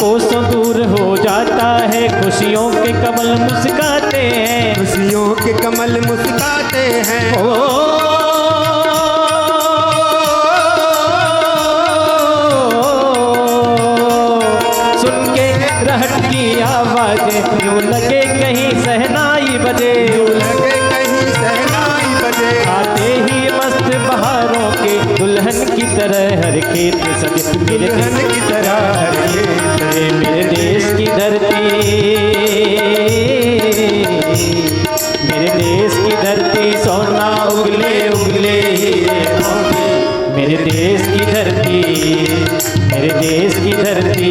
कोसों दूर हो जाता है, खुशियों के कमल मुस्काते हैं, खुशियों के कमल मुस्काते हैं। सुन के रहट की आवाजें यूं लगे कहीं सहनाई बजे, यूं लगे कहीं सहनाई बजे। आते ही मस्त बहारों के दुल्हन की तरह हर खेत सजे, दुल्हन की तरह हर खेत सजे। मेरे देश की धरती, मेरे देश की धरती सोना उगले उगले हीरे मोती, मेरे देश की धरती, मेरे देश की धरती।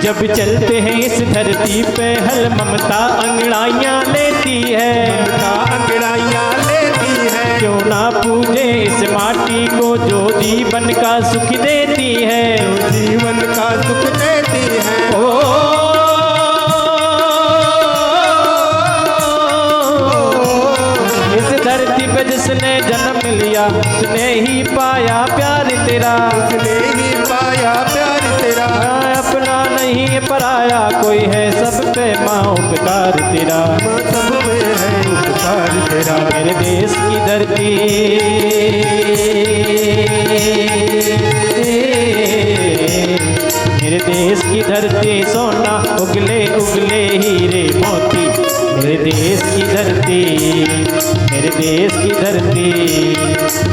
जब चलते हैं इस धरती पे हल ममता अंगड़ाइयाँ लेती है, ममता अंगड़ाइयाँ लेती है। क्यों ना पूजे इस माटी को जो जीवन का सुख देती है, जो जीवन का सुख देती है। इस धरती पे जिसने जन्म लिया उसने ही पाया प्यार तेरा, उसने ही पाया प्यार तेरा। अपना नहीं पराया कोई है, सब पे माँ उपकार तेरा, सब पे है उपकार तेरा। मेरे देश की धरती, मेरे देश की धरती सोना उगले उगले हीरे मोती, मेरे देश की धरती, मेरे देश की धरती,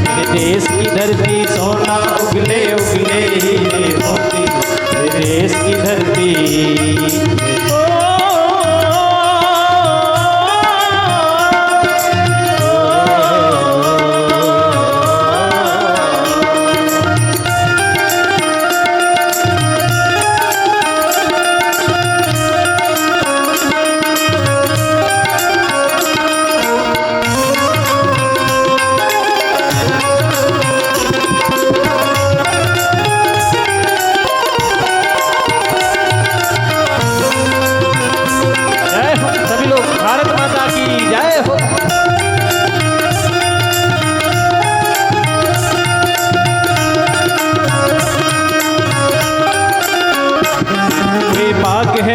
मेरे देश की धरती सोना उगले उगले हीरे मोती, मेरे देश की धरती।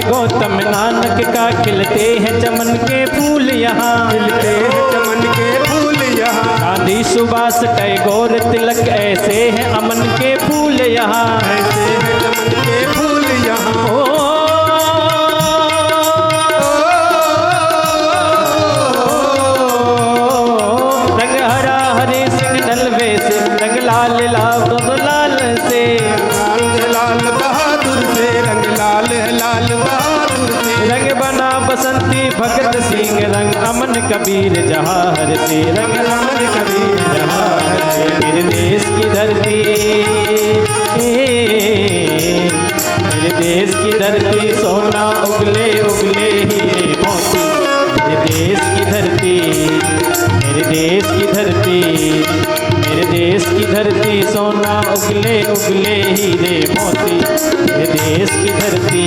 गौतम नानक का खिलते हैं चमन के फूल यहाँ, खिलते हैं चमन के फूल यहाँ। गांधी सुभाष टैगोर तिलक ऐसे हैं अमन के फूल यहाँ, ऐसे हैं चमन के फूल यहाँ। रंग हरा हरे सिंह ढलवे से, रंग लाल लाल से, लाल बहादुर से, रंग लाल लाल बहादुर से। रंग बना बसंती भगत सिंह, रंग अमन कबीर जहाहर से, रंग अमन कबीर जहाहर से। मेरे देश की धरती, मेरे देश की धरती सोना उगले उगले हीरे मोती, मेरे देश की धरती, मेरे देश की धरती, मेरे देश की धरती सोना उगले उगले हीरे मोती, मेरे देश की धरती।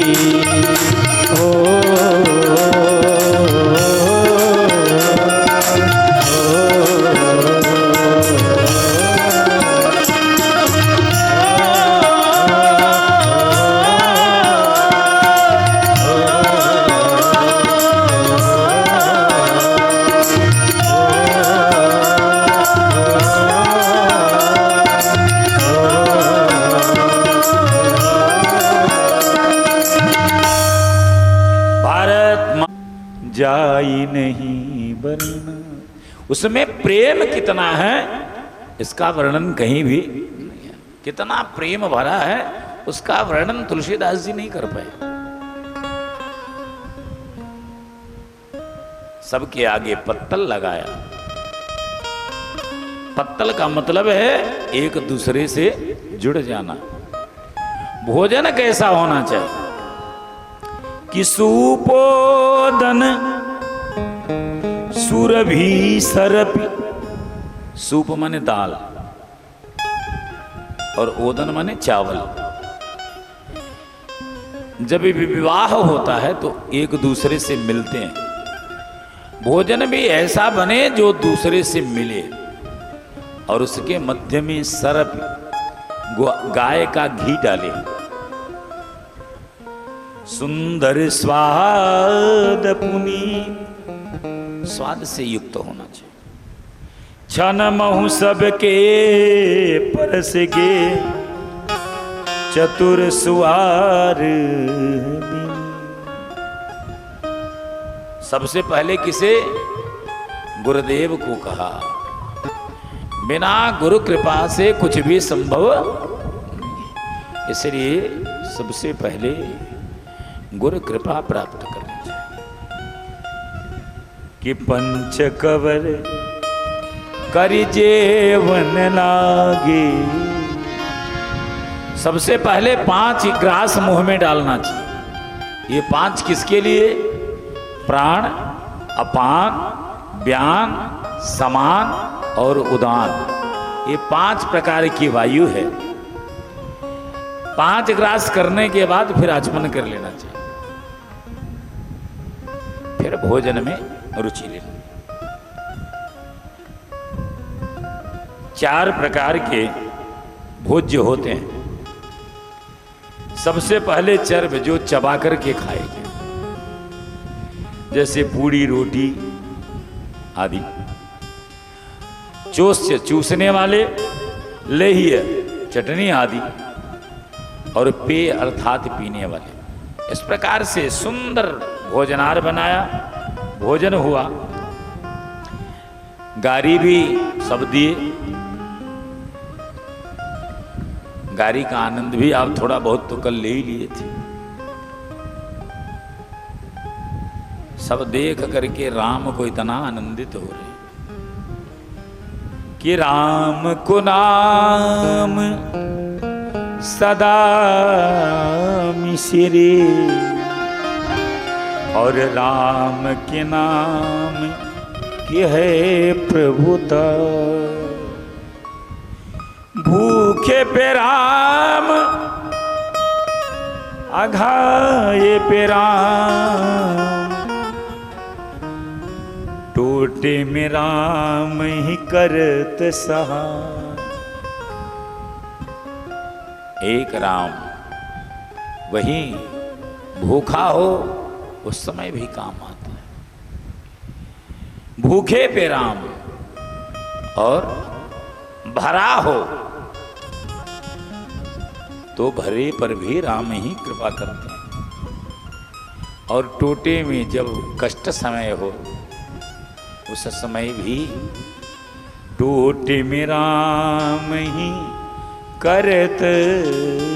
जाई नहीं वर्णन, उसमें प्रेम कितना है इसका वर्णन कहीं भी नहीं है। कितना प्रेम भरा है उसका वर्णन तुलसीदास जी नहीं कर पाए। सबके आगे पत्तल लगाया। पत्तल का मतलब है एक दूसरे से जुड़ जाना। भोजन कैसा होना चाहिए कि सूपोदन सुरभि सरपि। सूप माने दाल और ओदन माने चावल। जब भी विवाह होता है तो एक दूसरे से मिलते हैं। भोजन भी ऐसा बने जो दूसरे से मिले, और उसके मध्य में सरप गाय का घी डाले। सुंदर स्वाद पुनीत, स्वाद से युक्त होना चाहिए। छन महु सबके परस के चतुर सुवार। सबसे पहले किसे? गुरुदेव को कहा। बिना गुरु कृपा से कुछ भी संभव नहीं। इसलिए सबसे पहले गुरु कृपा प्राप्त करनी चाहिए कि पंच कवर करि जेवन लागे। सबसे पहले 5 ग्रास मुंह में डालना चाहिए। ये 5 किसके लिए? प्राण, अपान, व्यान, समान और उदान। ये 5 प्रकार की वायु है। 5 ग्रास करने के बाद फिर आचमन कर लेना चाहिए, फिर भोजन में रुचि लेना। 4 प्रकार के भोज्य होते हैं। सबसे पहले चर्ब, जो चबा करके खाएंगे, जैसे पूड़ी, रोटी आदि। चोष्य, चूसने वाले, लेह्य, चटनी आदि, और पेय अर्थात पीने वाले। इस प्रकार से सुंदर भोजनार बनाया। भोजन हुआ, गारी भी सब दिए। गारी का आनंद भी आप थोड़ा बहुत तो कल ले ही लिए थे। सब देख करके राम को इतना आनंदित हो रहे कि राम को नाम सदा मिश्रे, और राम के नाम की है प्रभुता। भूखे पे राम, अघाये पे राम, टोटे में राम ही करत सहाय। एक राम, वही भूखा हो उस समय भी काम आता है। भूखे पे राम, और भरा हो तो भरे पर भी राम ही कृपा करते हैं। और टोटे में जब कष्ट समय हो उस समय भी टोटे में राम ही करत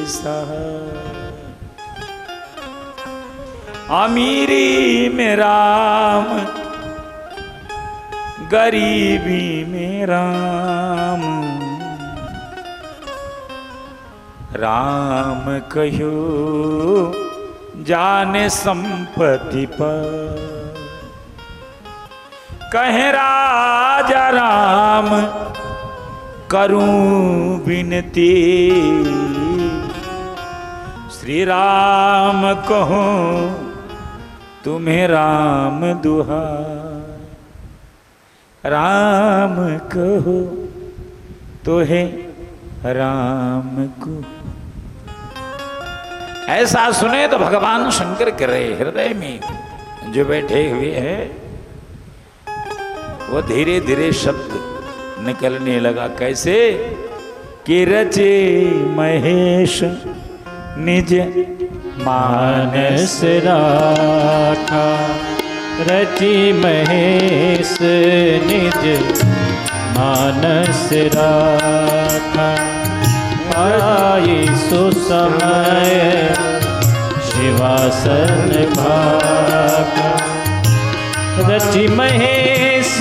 सहाय। अमीरी में राम, गरीबी में राम, राम कहो जाने संपत्ति पर। कहे राजा राम करूं विनती, श्री राम कहो तुम्हें राम दुहाई। राम कहो तो है राम को। ऐसा सुने तो भगवान शंकर कह रहे हृदय में जो बैठे हुए हैं, वो धीरे धीरे शब्द निकलने लगा। कैसे कि रचे महेश निज मानस राखा, रची महेश निज मानस राखा। आई सुसमय शिवासन भागा, रचि महेश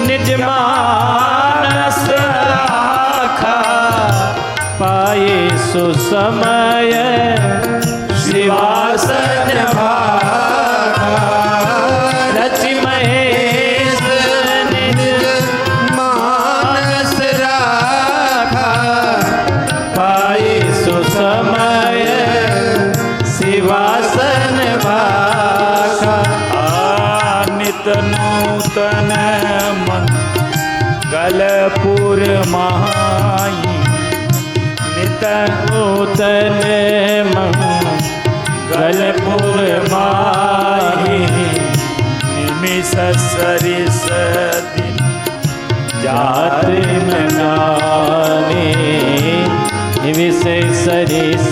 निज मानस राखा, पाए सुसमय शिवासन भाखा। रचि महेश निज मानस राखा, पाए सुसमय शिवासन भाखा। नित नूतन मंगलपुर माई, नित नूतन मंगलपुर माही, निमिष सरिस दिन जात न नाने, निमिष सरिस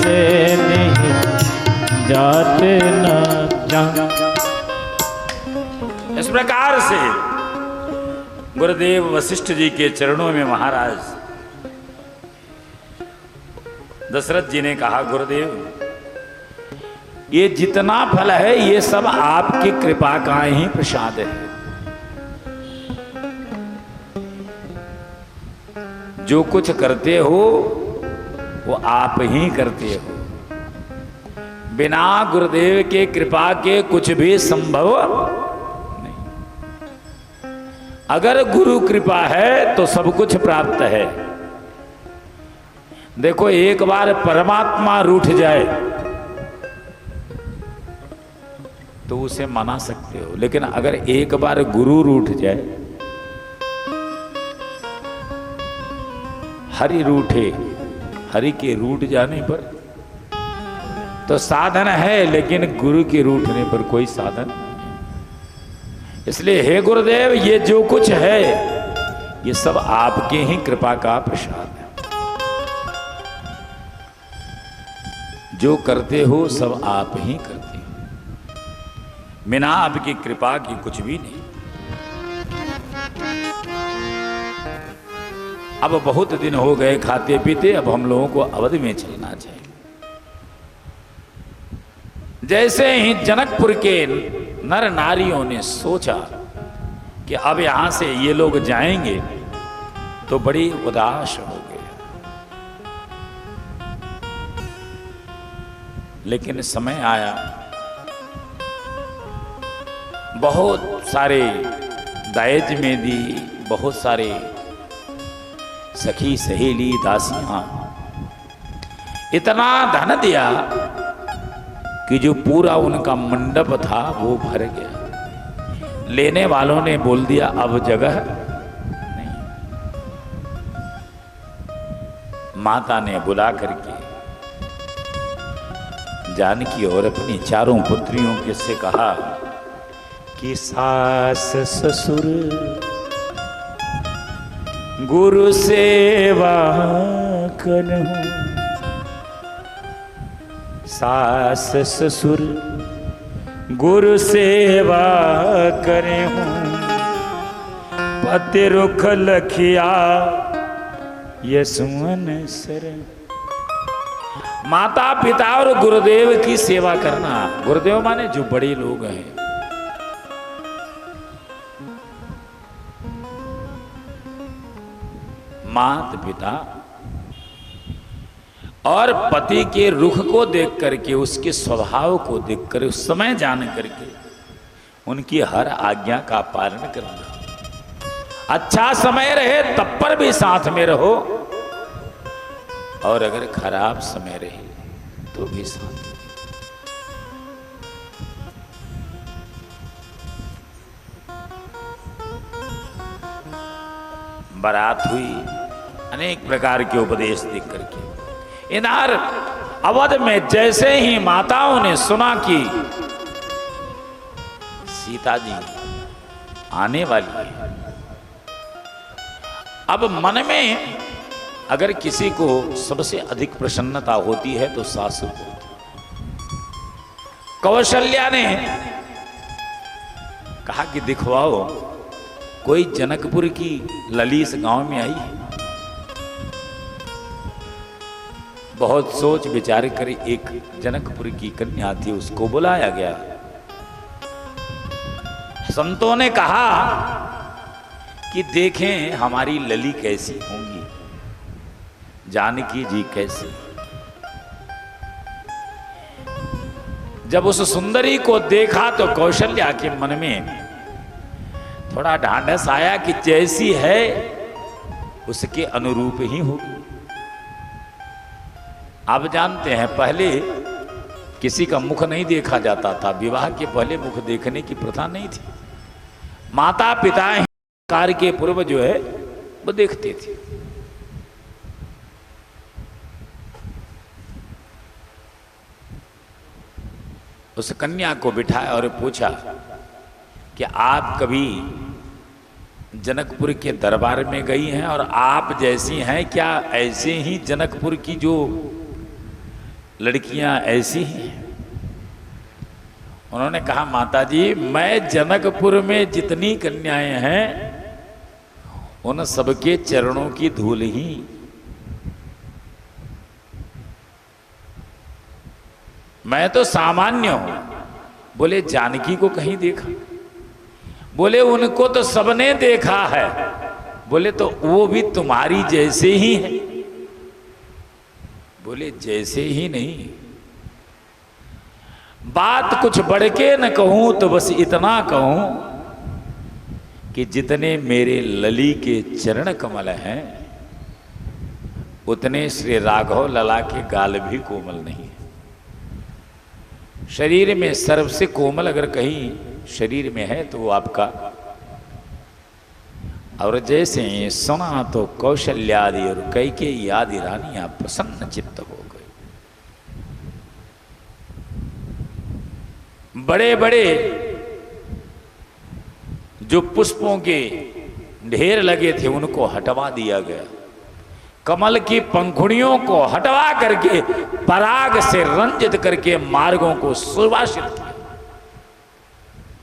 नहीं जात न जान। इस प्रकार से गुरुदेव वशिष्ठ जी के चरणों में महाराज दशरथ जी ने कहा, गुरुदेव ये जितना फल है ये सब आपकी कृपा का ही प्रसाद है। जो कुछ करते हो वो आप ही करते हो, बिना गुरुदेव के कृपा के कुछ भी संभव नहीं। अगर गुरु कृपा है तो सब कुछ प्राप्त है। देखो एक बार परमात्मा रूठ जाए तो उसे मना सकते हो, लेकिन अगर एक बार गुरु रूठ जाए, हरि रूठे, हरि के रूठ जाने पर तो साधन है, लेकिन गुरु के रूठने पर कोई साधन नहीं। इसलिए हे गुरुदेव ये जो कुछ है ये सब आपके ही कृपा का प्रसाद है। जो करते हो सब आप ही करते हो, बिना आपकी कृपा की कुछ भी नहीं। अब बहुत दिन हो गए खाते पीते, अब हम लोगों को अवध में चलना चाहिए। जैसे ही जनकपुर के नर नारियों ने सोचा कि अब यहां से ये लोग जाएंगे तो बड़ी उदास हो गए। लेकिन समय आया, बहुत सारे दहेज में दी, बहुत सारे सखी सहेली दासियां, इतना धन दिया कि जो पूरा उनका मंडप था वो भर गया। लेने वालों ने बोल दिया अब जगह नहीं। माता ने बुला करके जानकी और अपनी चारों पुत्रियों के से कहा कि सास ससुर गुरु सेवा करहूं, सास ससुर गुरु सेवा करे हूँ, पति रुख लखिया यसुअन सर। माता पिता और गुरुदेव की सेवा करना। गुरुदेव माने जो बड़े लोग हैं, माता पिता और पति के रुख को देख करके, उसके स्वभाव को देख कर, उस समय जान करके उनकी हर आज्ञा का पालन करना। अच्छा समय रहे तब पर भी साथ में रहो, और अगर खराब समय रहे तो भी साथ में। बारात हुई, अनेक प्रकार के उपदेश देख करके इधर अवध में जैसे ही माताओं ने सुना कि सीता जी आने वाली है, अब मन में अगर किसी को सबसे अधिक प्रसन्नता होती है तो सासू को। कौशल्या ने कहा कि दिखवाओ कोई जनकपुर की ललीस गांव में आई है। बहुत सोच विचार कर एक जनकपुर की कन्या थी, उसको बुलाया गया। संतों ने कहा कि देखें हमारी लली कैसी होंगी, जानकी जी कैसी। जब उस सुंदरी को देखा तो कौशल्या के मन में थोड़ा ढांढस आया कि जैसी है उसके अनुरूप ही होगी। आप जानते हैं पहले किसी का मुख नहीं देखा जाता था, विवाह के पहले मुख देखने की प्रथा नहीं थी। माता पिता कार के पूर्व जो है वो देखते थे। उस कन्या को बिठाया और पूछा कि आप कभी जनकपुर के दरबार में गई हैं और आप जैसी हैं, क्या ऐसे ही जनकपुर की जो लड़कियां ऐसी हैं? उन्होंने कहा माताजी, मैं जनकपुर में जितनी कन्याएं हैं उन सबके चरणों की धूल ही। मैं तो सामान्य हूं। बोले जानकी को कहीं देखा? बोले उनको तो सबने देखा है। बोले तो वो भी तुम्हारी जैसे ही है? बोले जैसे ही नहीं, बात कुछ बढ़ के न कहूं तो बस इतना कहूं कि जितने मेरे लली के चरण कमल हैं उतने श्री राघव लला के गाल भी कोमल नहीं है। शरीर में सर्व से कोमल अगर कहीं शरीर में है तो वो आपका। और जैसे सुना तो कौशल्यादि और कैकेयी आदि रानियां प्रसन्न चित्त हो गई। बड़े बड़े जो पुष्पों के ढेर लगे थे उनको हटवा दिया गया। कमल की पंखुड़ियों को हटवा करके पराग से रंजित करके मार्गों को सुभाषित किया।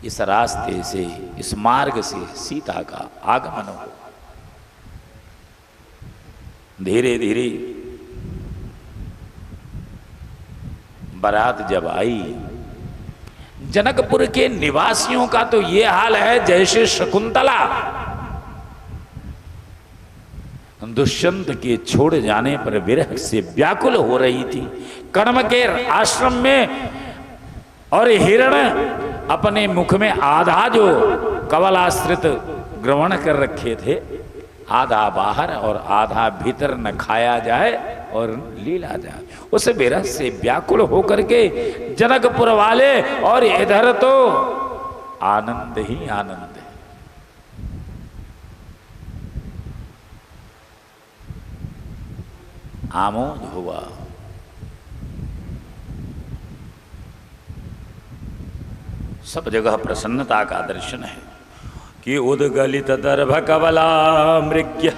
इस रास्ते से, इस मार्ग से सीता का आगमन हो। धीरे धीरे बारात जब आई, जनकपुर के निवासियों का तो ये हाल है जैसे शकुंतला दुष्यंत के छोड़ जाने पर विरह से व्याकुल हो रही थी। कर्म के आश्रम में और हिरण अपने मुख में आधा जो कवलाश्रित ग्रहण कर रखे थे, आधा बाहर और आधा भीतर न खाया जाए और लीला जाए, उस विरह से व्याकुल होकर के जनकपुर वाले और इधर तो आनंद ही आनंद है। आमोद हुआ। सब जगह प्रसन्नता का दर्शन है कि उद्गलित दर्भ कवला मृग्य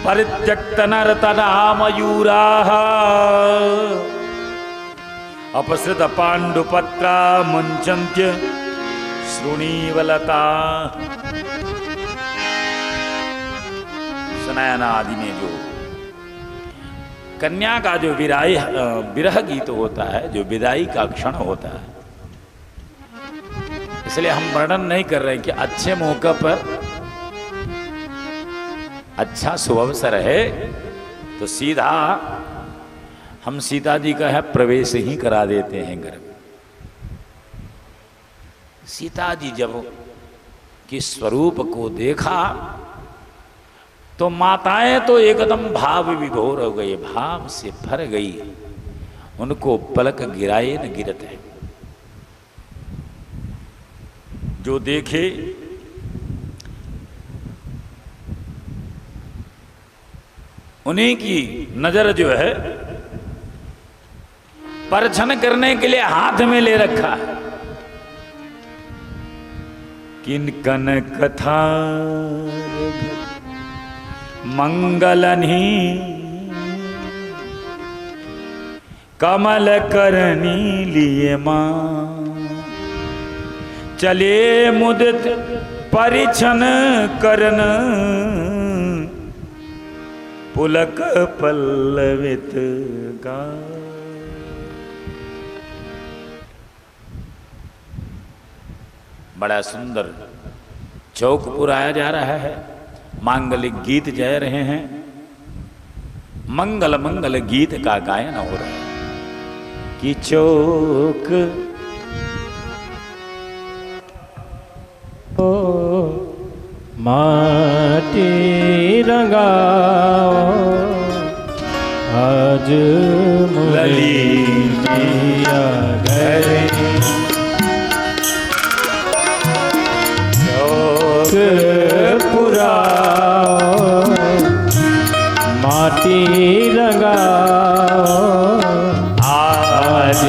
परित्यक्त नर्तना मयूराः अपसृत पांडुपत्रा मुंचन्त्य श्रुणीवलता। सनायना आदि में जो कन्या का जो विरह गीत होता है, जो विदाई का क्षण होता है, इसलिए हम वर्णन नहीं कर रहे हैं कि अच्छे मौके पर अच्छा सुअवसर है तो सीधा हम सीता जी का है प्रवेश ही करा देते हैं घर में। सीता जी जब कि स्वरूप को देखा तो माताएं तो एकदम भाव विभोर हो गई, भाव से भर गई। उनको पलक गिराए न गिरत है। जो देखे उन्हीं की नजर जो है परछन करने के लिए हाथ में ले रखा है। किन कन कथा मंगलनी कमल करनी लिए मां चले मुदित परिछन करन पुलक पल्लवित गा। बड़ा सुंदर चौक पुराया जा रहा है, मांगलिक गीत जय रहे हैं, मंगल मंगल गीत का गायन हो रहा है कि चौक माटी रंगाओ आज मुरलिया घर चौक पुराओ माटी रंगाओ आज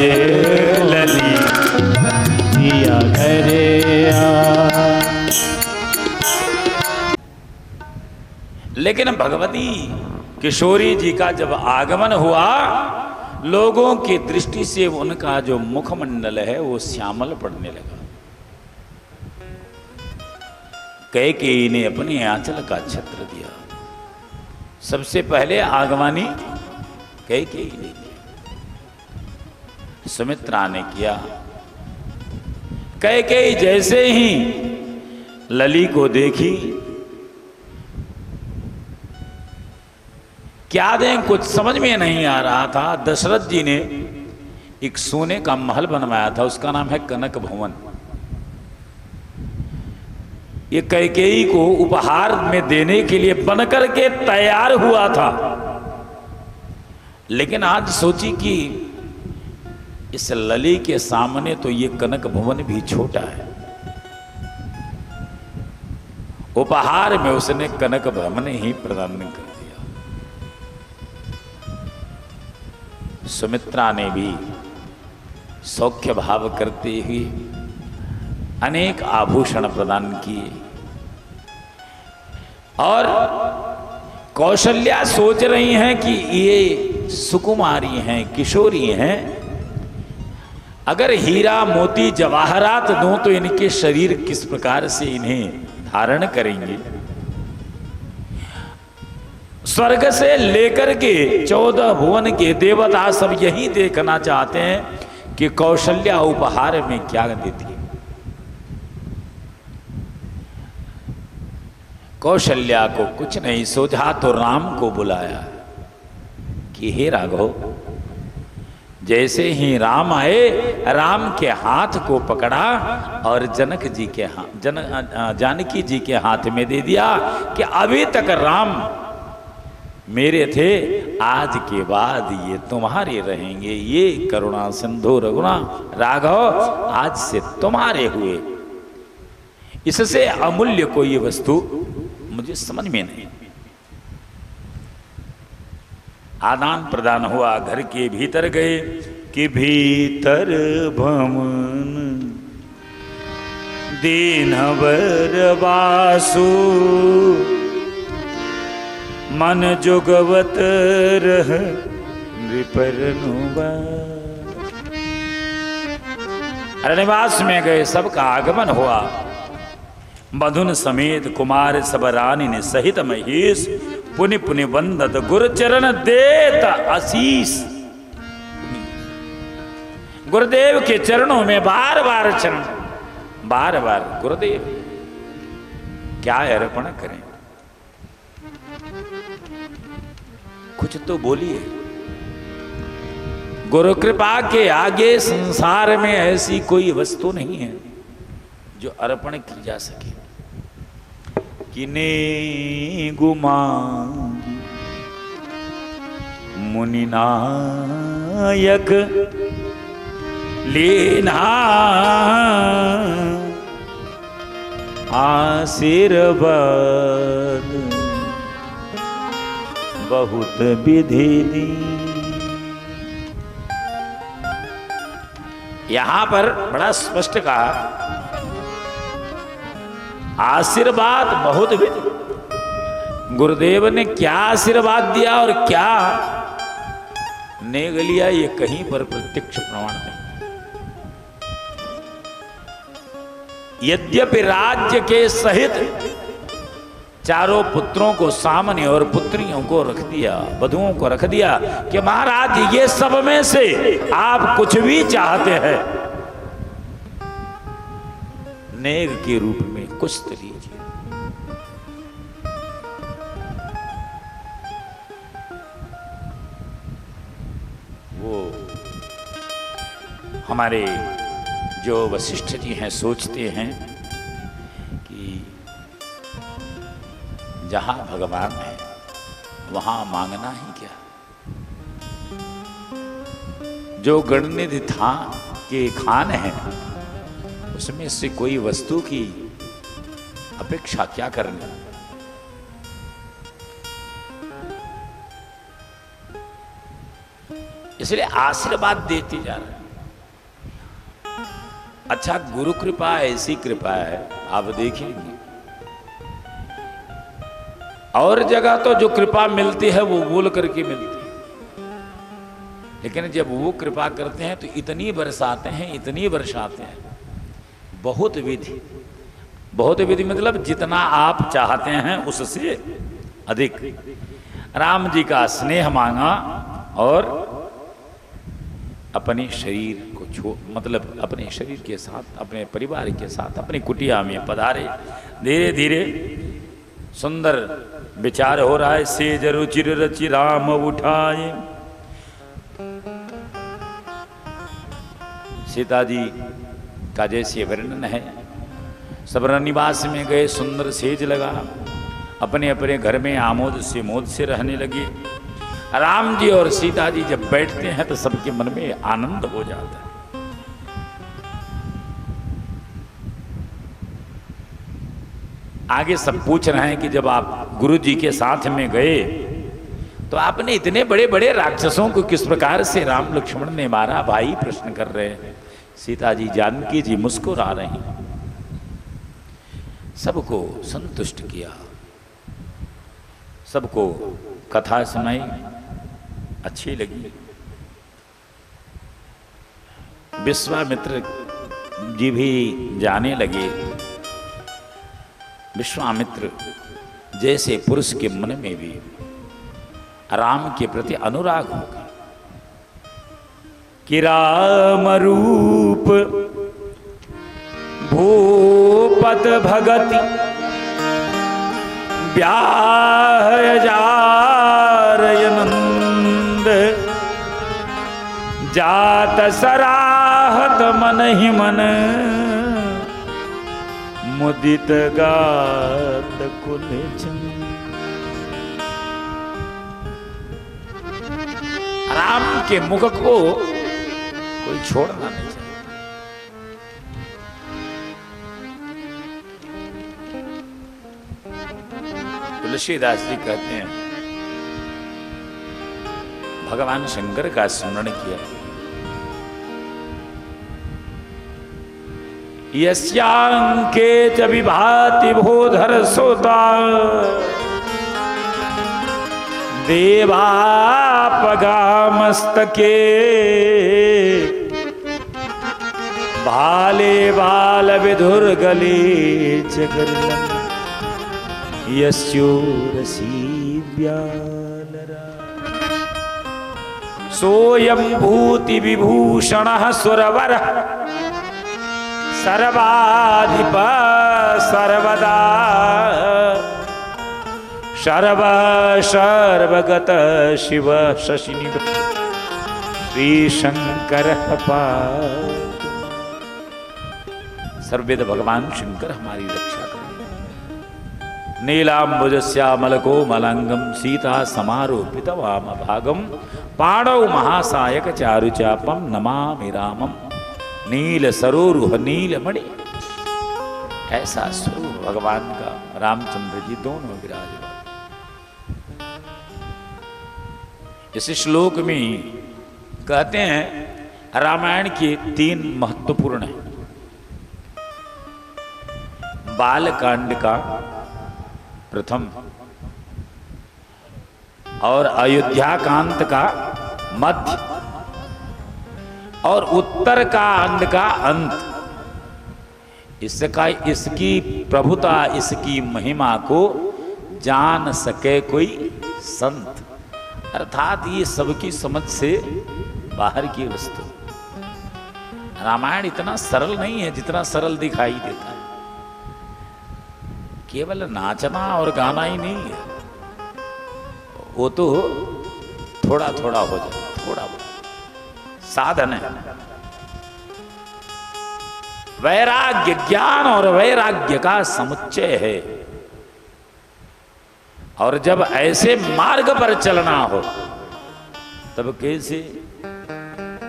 ललिया घरे आ। लेकिन भगवती किशोरी जी का जब आगमन हुआ, लोगों की दृष्टि से उनका जो मुखमंडल है वो श्यामल पड़ने लगा। कैकेयी ने अपने आंचल का छत्र दिया। सबसे पहले आगवानी कैकेयी ने किया, सुमित्रा ने किया। कैकेयी जैसे ही लली को देखी, क्या दें कुछ समझ में नहीं आ रहा था। दशरथ जी ने एक सोने का महल बनवाया था, उसका नाम है कनक भवन। ये कैकेयी को उपहार में देने के लिए बनकर के तैयार हुआ था, लेकिन आज सोची कि इस लली के सामने तो ये कनक भवन भी छोटा है। उपहार में उसने कनक भवन ही प्रदान कर दिया। सुमित्रा ने भी सौख्य भाव करते हुए अनेक आभूषण प्रदान किए, और कौशल्या सोच रही हैं कि ये सुकुमारी हैं, किशोरी हैं, अगर हीरा मोती जवाहरात दूं तो इनके शरीर किस प्रकार से इन्हें धारण करेंगे। स्वर्ग से लेकर के 14 भुवन के देवता सब यही देखना चाहते हैं कि कौशल्या उपहार में क्या देती है। कौशल्या को कुछ नहीं सोचा तो राम को बुलाया कि हे राघव। जैसे ही राम आए, राम के हाथ को पकड़ा और जनक जी के जानकी जी के हाथ में दे दिया कि अभी तक राम मेरे थे, आज के बाद ये तुम्हारे रहेंगे। ये करुणा सिंधु रघुना राघव आज से तुम्हारे हुए। इससे अमूल्य कोई वस्तु मुझे समझ में नहीं। आदान प्रदान हुआ, घर के भीतर गए कि भीतर भवन दीनवर वासु मन जोगवत रह नृपरनुबा। अरण्यवास में गए, सबका आगमन हुआ। मधुन समेत कुमार सब रानी ने सहित महेश पुनि पुनि वंदत गुरु चरण देत आशीष। गुरुदेव के चरणों में बार बार चरण, बार बार गुरुदेव क्या अर्पण करें, कुछ तो बोलिए। गुरु कृपा के आगे संसार में ऐसी कोई वस्तु नहीं है जो अर्पण की जा सके। किने गुमांगी मुनिनायक लेना आशीर्वाद बहुत विधि दी। यहां पर बड़ा स्पष्ट कहा, आशीर्वाद बहुत विधि। गुरुदेव ने क्या आशीर्वाद दिया और क्या नेग लिया, ये कहीं पर प्रत्यक्ष प्रमाण नहीं। यद्यपि राज्य के सहित चारों पुत्रों को सामने और पुत्रियों को रख दिया, वधुओं को रख दिया कि महाराज ये सब में से आप कुछ भी चाहते हैं, नेग के रूप में कुछ लीजिए। वो हमारे जो वशिष्ठ जी हैं सोचते हैं कि जहां भगवान है वहां मांगना ही क्या। जो गणनिधि था के खान है उसमें से कोई वस्तु की अपेक्षा क्या करनी। इसलिए आशीर्वाद देती जा रहे हैं। अच्छा, गुरु कृपा ऐसी कृपा है, आप देखेंगे और जगह तो जो कृपा मिलती है वो बोल करके मिलती है, लेकिन जब वो कृपा करते हैं तो इतनी बरसाते हैं, इतनी बरसाते हैं, बहुत विधि। बहुत विधि मतलब जितना आप चाहते हैं उससे अधिक। राम जी का स्नेह मांगा और अपने शरीर को मतलब अपने शरीर के साथ, अपने परिवार के साथ अपनी कुटिया में पधारे। धीरे धीरे सुंदर विचार हो रहा है। सेज रुचिर रचि राम उठाए। सीता जी का जैसे वर्णन है, सब निवास में गए, सुंदर सेज लगा, अपने अपने घर में आमोद से मोद से रहने लगे। राम जी और सीता जी जब बैठते हैं तो सबके मन में आनंद हो जाता है। आगे सब पूछ रहे हैं कि जब आप गुरु जी के साथ में गए तो आपने इतने बड़े बड़े राक्षसों को किस प्रकार से राम लक्ष्मण ने मारा। भाई प्रश्न कर रहे हैं। सीता जी जानकी जी मुस्कुरा रही हैं, सबको संतुष्ट किया, सबको कथा सुनाई, अच्छी लगी। विश्वामित्र जी भी जाने लगे। विश्वामित्र जैसे पुरुष के मन में भी राम के प्रति अनुराग होगा कि राम रूप भूपत भगति ब्याह जारयनंद जात सराहत मन ही मन मुदित गात कुल राम के मुख को कोई छोड़ना नहीं चाहिए। तुलसीदास जी कहते हैं भगवान शंकर का स्मरण किया। यस्यांके च विभाति भोधर सोता देवापगामस्तके भाले बाल विधुर्गले जगर्लम यस्योरसी व्यालरा सोयं भूति विभूषण सुरवर सर्वाधिप सर्वदा सर्व सर्वगत शिव शशिनि श्री शंकर सर्वेद भगवान शंकर हमारी रक्षा करें। नीलांबुजस्यामल कोमलांगम सीता समारोपित वाम भागम पाणौ महासायक चारुचापम नमामि रामम नील सरोरुह नीलमणि। ऐसा स्वरूप भगवान का रामचंद्र जी दोनों विराजमान। इस श्लोक में कहते हैं रामायण के 3 महत्वपूर्ण हैं। बालकांड का प्रथम और अयोध्या कांड का मध्य और उत्तर कांड का अंत। इसका इसकी प्रभुता, इसकी महिमा को जान सके कोई संत, अर्थात ये सबकी समझ से बाहर की वस्तु। रामायण इतना सरल नहीं है जितना सरल दिखाई देता है। केवल नाचना और गाना ही नहीं है, वो तो थोड़ा थोड़ा हो जाए, थोड़ा साधन है। वैराग्य ज्ञान और वैराग्य का समुच्चय है। और जब ऐसे मार्ग पर चलना हो तब कैसे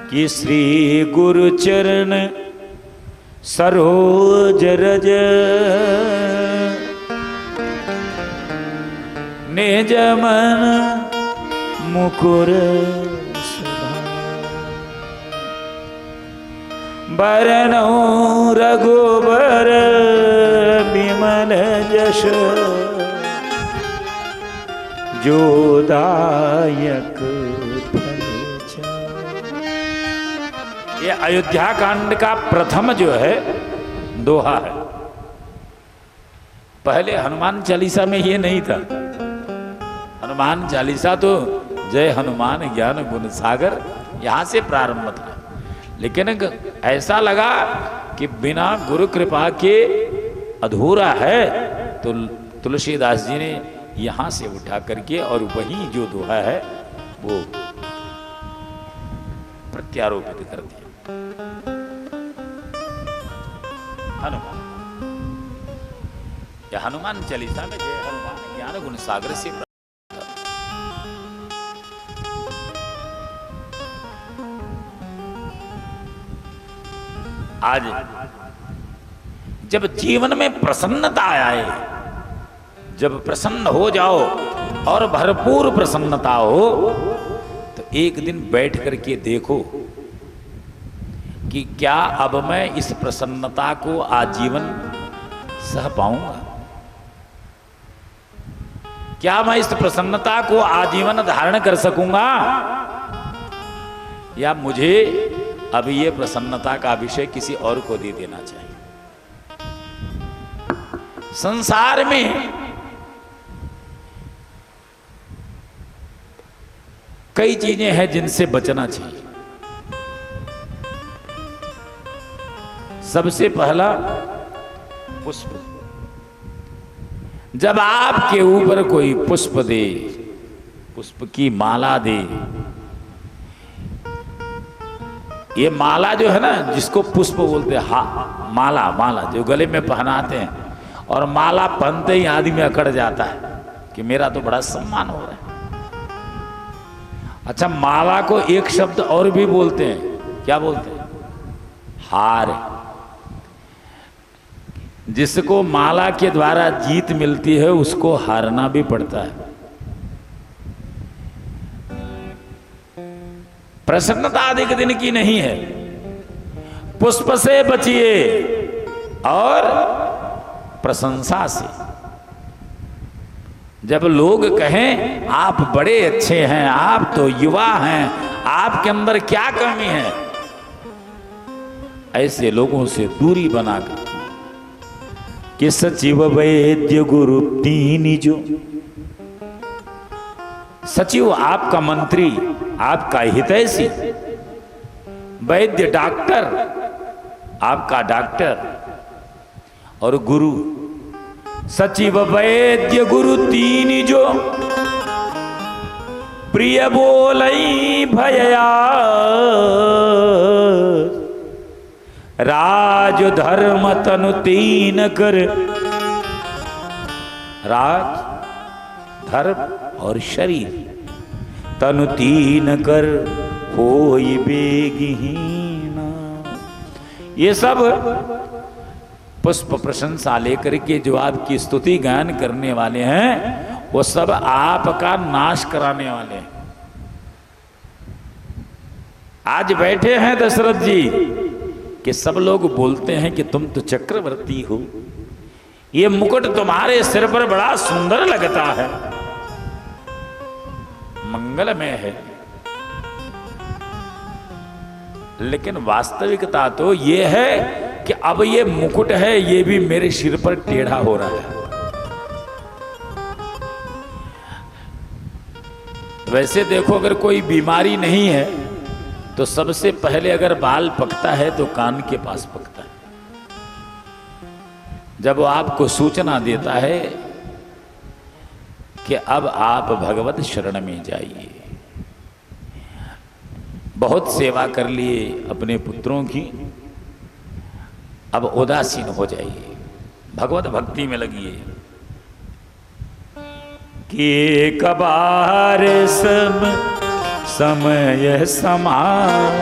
कि श्री गुरु चरण सरोज रज निज मन मुकुर बरनौ रघुबर बिमल जश जो दायक फल चारि। ये अयोध्या कांड का प्रथम जो है दोहा है। पहले हनुमान चालीसा में ये नहीं था। हनुमान चालीसा तो जय हनुमान ज्ञान गुण सागर यहां से प्रारंभ था, लेकिन ऐसा लगा कि बिना गुरु कृपा के अधूरा है, तो तुलसीदास जी ने यहां से उठा करके और वही जो दोहा है वो प्रत्यारोपित कर दिया। हनुमान, या हनुमान चालीसा में जय हनुमान ज्ञान गुण सागर से आज जब जीवन में प्रसन्नता आए, जब प्रसन्न हो जाओ और भरपूर प्रसन्नता हो, तो एक दिन बैठ करके देखो कि क्या अब मैं इस प्रसन्नता को आजीवन सह पाऊंगा? क्या मैं इस प्रसन्नता को आजीवन धारण कर सकूंगा, या मुझे अब ये प्रसन्नता का विषय किसी और को दे देना चाहिए? संसार में कई चीजें हैं जिनसे बचना चाहिए। सबसे पहला पुष्प। जब आपके ऊपर कोई पुष्प दे, पुष्प की माला दे, ये माला जो है ना, जिसको पुष्प बोलते हैं, हा माला, माला जो गले में पहनाते हैं, और माला पहनते ही आदमी अकड़ जाता है कि मेरा तो बड़ा सम्मान हो रहा है। अच्छा, माला को एक शब्द और भी बोलते हैं, क्या बोलते हैं? हार। जिसको माला के द्वारा जीत मिलती है उसको हारना भी पड़ता है। प्रसन्नता अधिक दिन की नहीं है। पुष्प से बचिए और प्रशंसा से। जब लोग कहें आप बड़े अच्छे हैं, आप तो युवा हैं, आपके अंदर क्या कमी है, ऐसे लोगों से दूरी बनाकर कि सचिव वैद्य गुरु तीन जो। सचिव आपका मंत्री, आपका हितैषी, वैद्य डॉक्टर आपका डॉक्टर, और गुरु सचिव वैद्य गुरु तीन जो। प्रिय बोलई भयया राज धर्म तनु तीन कर। राज, धर्म और शरीर तनु तीन कर होई बेगहीना। ये सब पुष्प प्रशंसा लेकर के जो आपकी स्तुति गान करने वाले हैं, वो सब आपका नाश कराने वाले हैं। आज बैठे हैं दशरथ जी कि सब लोग बोलते हैं कि तुम तो चक्रवर्ती हो, ये मुकुट तुम्हारे सिर पर बड़ा सुंदर लगता है, मंगलमय है। लेकिन वास्तविकता तो ये है कि अब ये मुकुट है, ये भी मेरे सिर पर टेढ़ा हो रहा है। वैसे देखो, अगर कोई बीमारी नहीं है तो सबसे पहले अगर बाल पकता है तो कान के पास पकता है। जब वो आपको सूचना देता है कि अब आप भगवत शरण में जाइए, बहुत सेवा कर लिए अपने पुत्रों की, अब उदासीन हो जाइए, भगवत भक्ति में लगिए। कि एक बार सब समय समाज,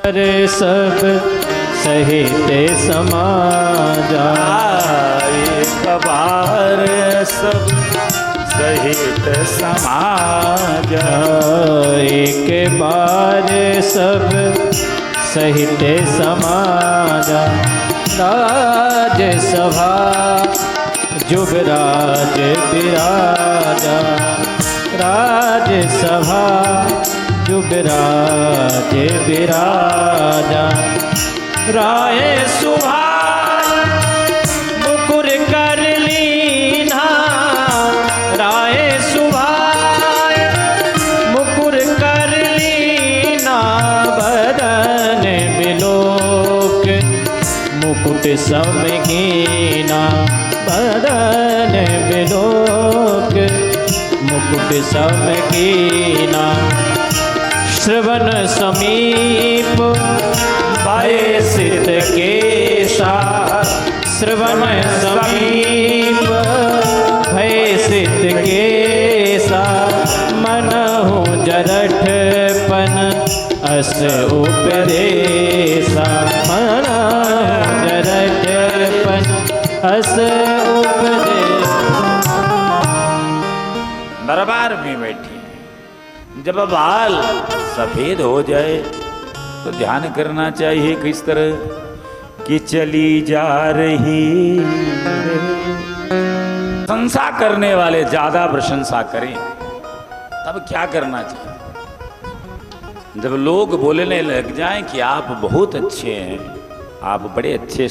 अरे सब सहित समाजा, एक बार सब सहित समाजा, एक बार सब सहित समाजा। राजसभा जुगराज विराजा, राजसभा जुगराज विराजा। राय सुभाष मुकुर कर लीना, राय सुभाष मुकुर कर लीना। बदन बिलोक मुकुट समगीना, बदन बिलोक मुकुट समगीना। श्रवण समीप भय सित केशा, श्रवण समीप भय सित केशा। मनहु जरठपन अस उपदेशा, मनहु जरठपन अस उपदेशा। दरबार में बैठी, जब बाल सफेद हो जाए तो ध्यान करना चाहिए किस तरह कि चली जा रही। प्रशंसा करने वाले ज्यादा प्रशंसा करें, तब क्या करना चाहिए? जब लोग बोलने लग जाएं कि आप बहुत अच्छे हैं, आप बड़े अच्छे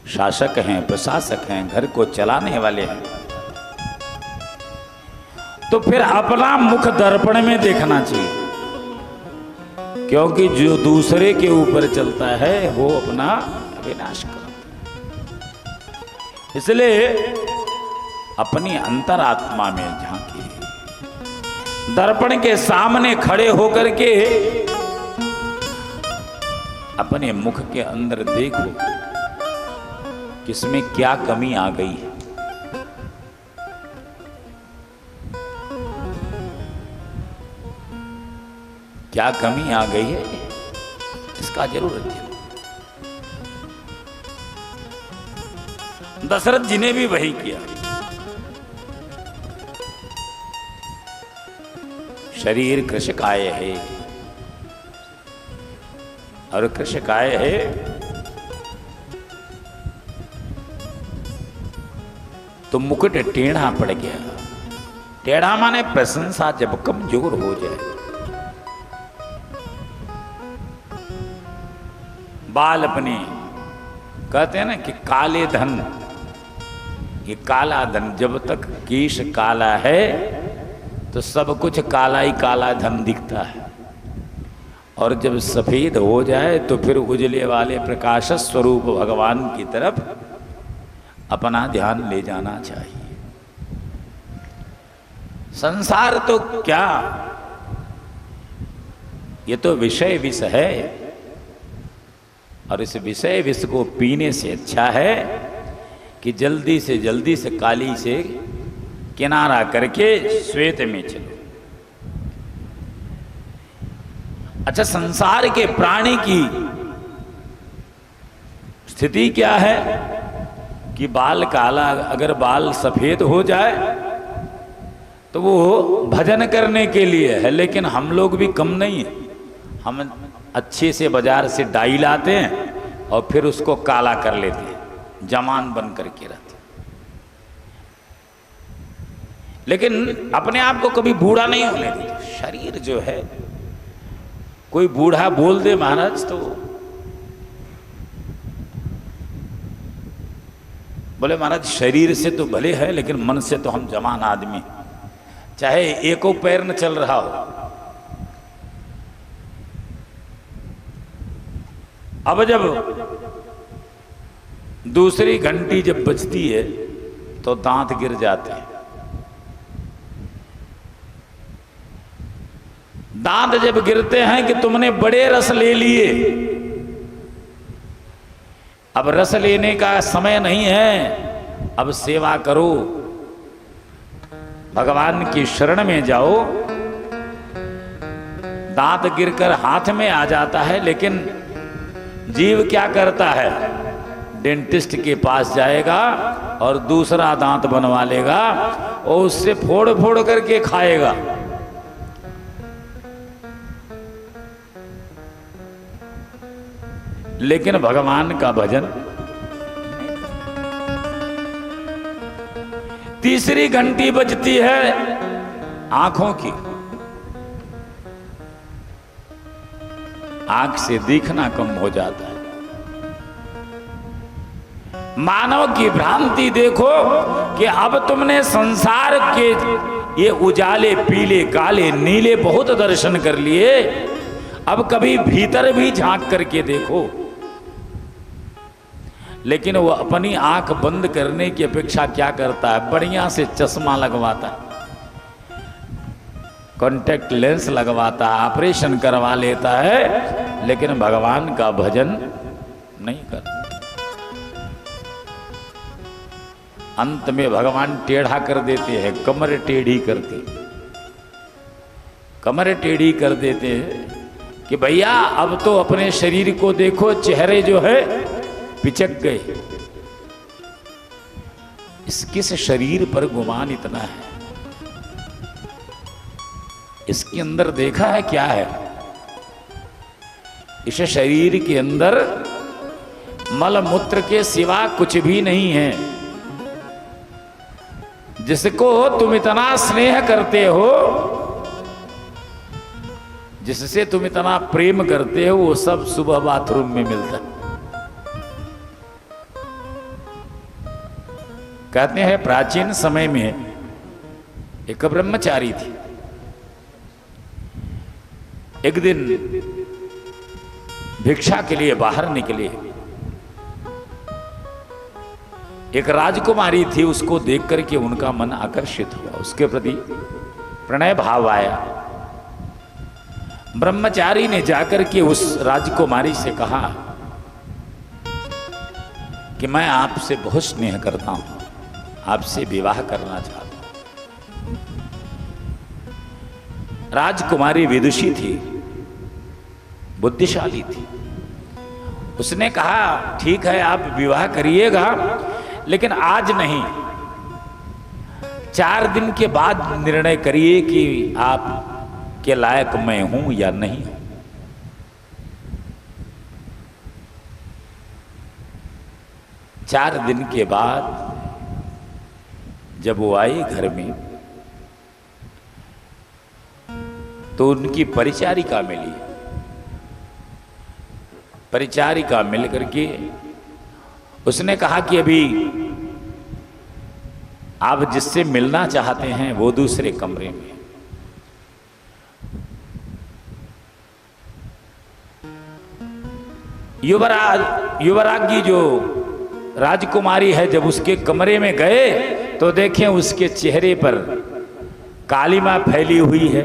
शासक हैं, प्रशासक हैं, घर को चलाने वाले हैं, तो फिर अपना मुख दर्पण में देखना चाहिए। क्योंकि जो दूसरे के ऊपर चलता है वो अपना विनाश करता है। इसलिए अपनी अंतरात्मा में झांकिए, दर्पण के सामने खड़े होकर के अपने मुख के अंदर देखो किसमें क्या कमी आ गई है। क्या कमी आ गई है, इसका जरूर अध्ययन। दशरथ जी ने भी वही किया। शरीर कृशकाय है, और कृशकाय है तो मुकुट टेढ़ा पड़ गया। टेढ़ा माने प्रशंसा जब कमजोर हो जाए। बाल अपने कहते हैं ना कि काले धन, ये काला धन, जब तक केश काला है तो सब कुछ काला ही काला धन दिखता है, और जब सफेद हो जाए तो फिर उजले वाले प्रकाश स्वरूप भगवान की तरफ अपना ध्यान ले जाना चाहिए। संसार तो क्या, ये तो विषय विष है, और इस विषय विष को पीने से अच्छा है कि जल्दी से काली से किनारा करके श्वेत में चलो। अच्छा, संसार के प्राणी की स्थिति क्या है कि बाल काला, अगर बाल सफेद हो जाए तो वो भजन करने के लिए है, लेकिन हम लोग भी कम नहीं है। हम अच्छे से बाजार से डाई लाते हैं और फिर उसको काला कर लेते हैं, जमान बन करके रहते हैं, लेकिन अपने आप को कभी बूढ़ा नहीं होने देते। शरीर जो है, कोई बूढ़ा बोल दे महाराज तो बोले महाराज शरीर से तो भले है लेकिन मन से तो हम जवान आदमी, चाहे एको पैर न चल रहा हो। अब जब दूसरी घंटी जब बजती है तो दांत गिर जाते हैं। दांत जब गिरते हैं कि तुमने बड़े रस ले लिए, अब रस लेने का समय नहीं है, अब सेवा करो, भगवान की शरण में जाओ। दांत गिरकर हाथ में आ जाता है, लेकिन जीव क्या करता है? डेंटिस्ट के पास जाएगा और दूसरा दांत बनवा लेगा और उससे फोड़ फोड़ करके खाएगा। लेकिन भगवान का भजन। तीसरी घंटी बजती है आंखों की। आंख से दिखना कम हो जाता है। मानव की भ्रांति देखो कि अब तुमने संसार के ये उजाले, पीले, काले, नीले बहुत दर्शन कर लिए, अब कभी भीतर भी झांक करके देखो। लेकिन वो अपनी आंख बंद करने की अपेक्षा क्या करता है? बढ़िया से चश्मा लगवाता है, कॉन्टैक्ट लेंस लगवाता है, ऑपरेशन करवा लेता है, लेकिन भगवान का भजन नहीं करता। अंत में भगवान टेढ़ा कर देते हैं, कमर टेढ़ी करते, कमर टेढ़ी कर देते हैं कि भैया अब तो अपने शरीर को देखो, चेहरे जो है पिचक गए। किस शरीर पर गुमान इतना है? इसके अंदर देखा है क्या है? इस शरीर के अंदर मल मूत्र के सिवा कुछ भी नहीं है। जिसको तुम इतना स्नेह करते हो, जिससे तुम इतना प्रेम करते हो, वो सब सुबह बाथरूम में मिलता है। कहते हैं प्राचीन समय में एक ब्रह्मचारी थी। एक दिन भिक्षा के लिए बाहर निकले। एक राजकुमारी थी, उसको देख करके उनका मन आकर्षित हुआ, उसके प्रति प्रणय भाव आया। ब्रह्मचारी ने जाकर के उस राजकुमारी से कहा कि मैं आपसे बहुत स्नेह करता हूं, आपसे विवाह करना चाहता हूं। राजकुमारी विदुषी थी, बुद्धिशाली थी। उसने कहा ठीक है, आप विवाह करिएगा, लेकिन आज नहीं, 4 दिन के बाद निर्णय करिए कि आप के लायक मैं हूं या नहीं हूं। 4 दिन के बाद जब वो आई घर में, तो उनकी परिचारिका मिली। परिचारिका मिल करके उसने कहा कि अभी आप जिससे मिलना चाहते हैं वो दूसरे कमरे में। युवरागी जो राजकुमारी है, जब उसके कमरे में गए तो देखें उसके चेहरे पर कालिमा फैली हुई है।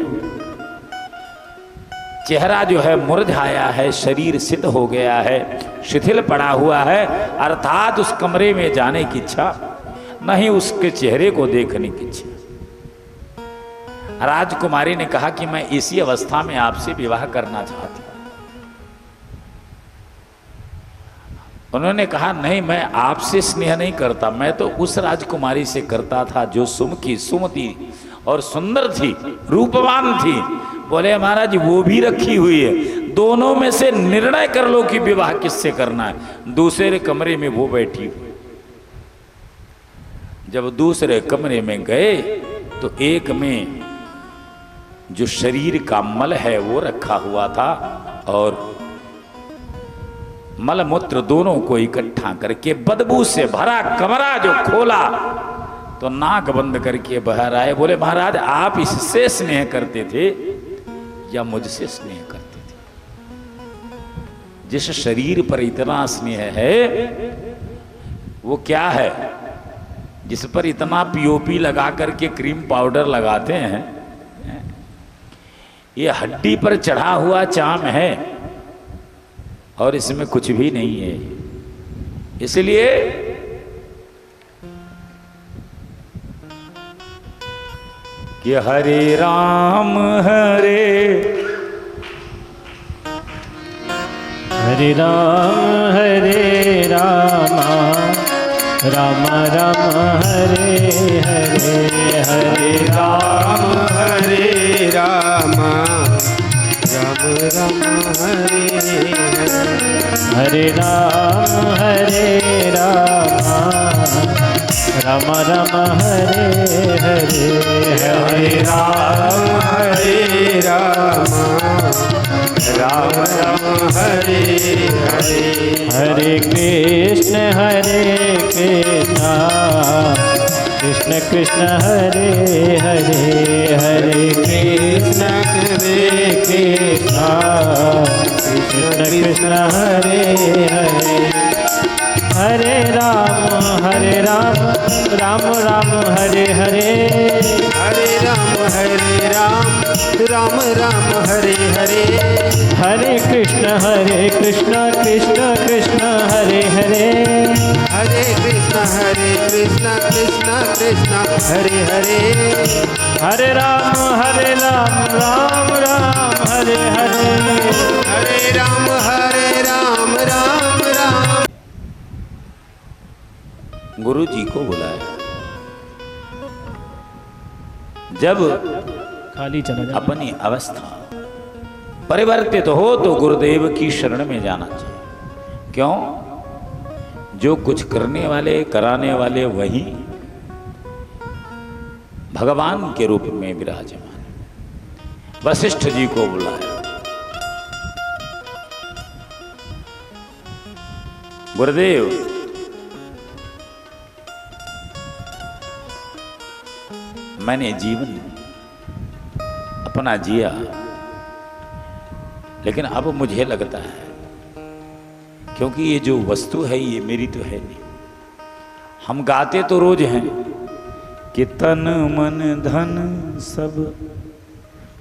चेहरा जो है मुरझाया है, शरीर सिद्ध हो गया है, शिथिल पड़ा हुआ है, अर्थात उस कमरे में जाने की इच्छा नहीं, उसके चेहरे को देखने की इच्छा। राजकुमारी ने कहा कि मैं इसी अवस्था में आपसे विवाह करना चाहती हूं। उन्होंने कहा नहीं, मैं आपसे स्नेह नहीं करता, मैं तो उस राजकुमारी से करता था जो सुमुखी, सुमति और सुंदर थी, रूपवान थी। बोले महाराज वो भी रखी हुई है, दोनों में से निर्णय कर लो कि विवाह किससे करना है। दूसरे कमरे में वो बैठी हुई। जब दूसरे कमरे में गए तो एक में जो शरीर का मल है वो रखा हुआ था, और मल मूत्र दोनों को इकट्ठा करके बदबू से भरा कमरा जो खोला तो नाक बंद करके बाहर आए। बोले महाराज आप इससे स्नेह करते थे या मुझसे स्नेह करते थे? जिस शरीर पर इतना स्नेह है वो क्या है जिस पर इतना पीओपी लगा करके क्रीम पाउडर लगाते हैं? ये हड्डी पर चढ़ा हुआ चाम है और इसमें कुछ भी नहीं है। इसलिए कि हरे राम हरे रामा राम राम हरे हरे, हरे राम हरे रामा राम राम हरे हरे, हरे राम राम राम हरे हरे, हरे राम हरे रामा राम राम हरे हरे, हरे कृष्ण कृष्ण कृष्ण हरे हरे, हरे कृष्ण कृष्ण कृष्ण हरे हरे, हरे राम राम राम हरे हरे, हरे राम राम राम हरे हरे, हरे कृष्ण कृष्ण कृष्ण हरे हरे, हरे कृष्ण कृष्ण कृष्ण हरे हरे, हरे राम राम राम हरे हरे, हरे राम राम राम। गुरु जी को बुलाया। जब खाली चला जा। अपनी अवस्था परिवर्तित हो तो गुरुदेव की शरण में जाना चाहिए। क्यों? जो कुछ करने वाले कराने वाले वही भगवान के रूप में विराजमान। वशिष्ठ जी को बुलाया। गुरुदेव, मैंने जीवन अपना जिया, लेकिन अब मुझे लगता है क्योंकि ये जो वस्तु है ये मेरी तो है नहीं। हम गाते तो रोज हैं कि तन मन धन सब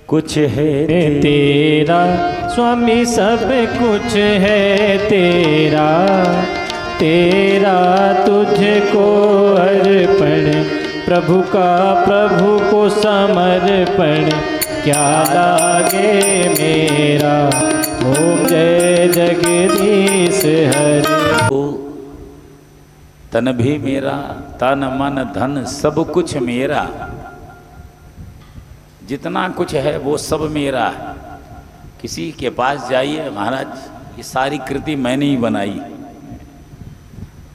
कुछ है तेरा स्वामी, सब कुछ है तेरा, तेरा तुझको अर्पण, प्रभु का प्रभु को समर्पण, क्या लागे मेरा। ओम जय जगदीश हरे। तन भी मेरा, तन मन धन सब कुछ मेरा, जितना कुछ है वो सब मेरा है। किसी के पास जाइए, महाराज ये सारी कृति मैंने ही बनाई,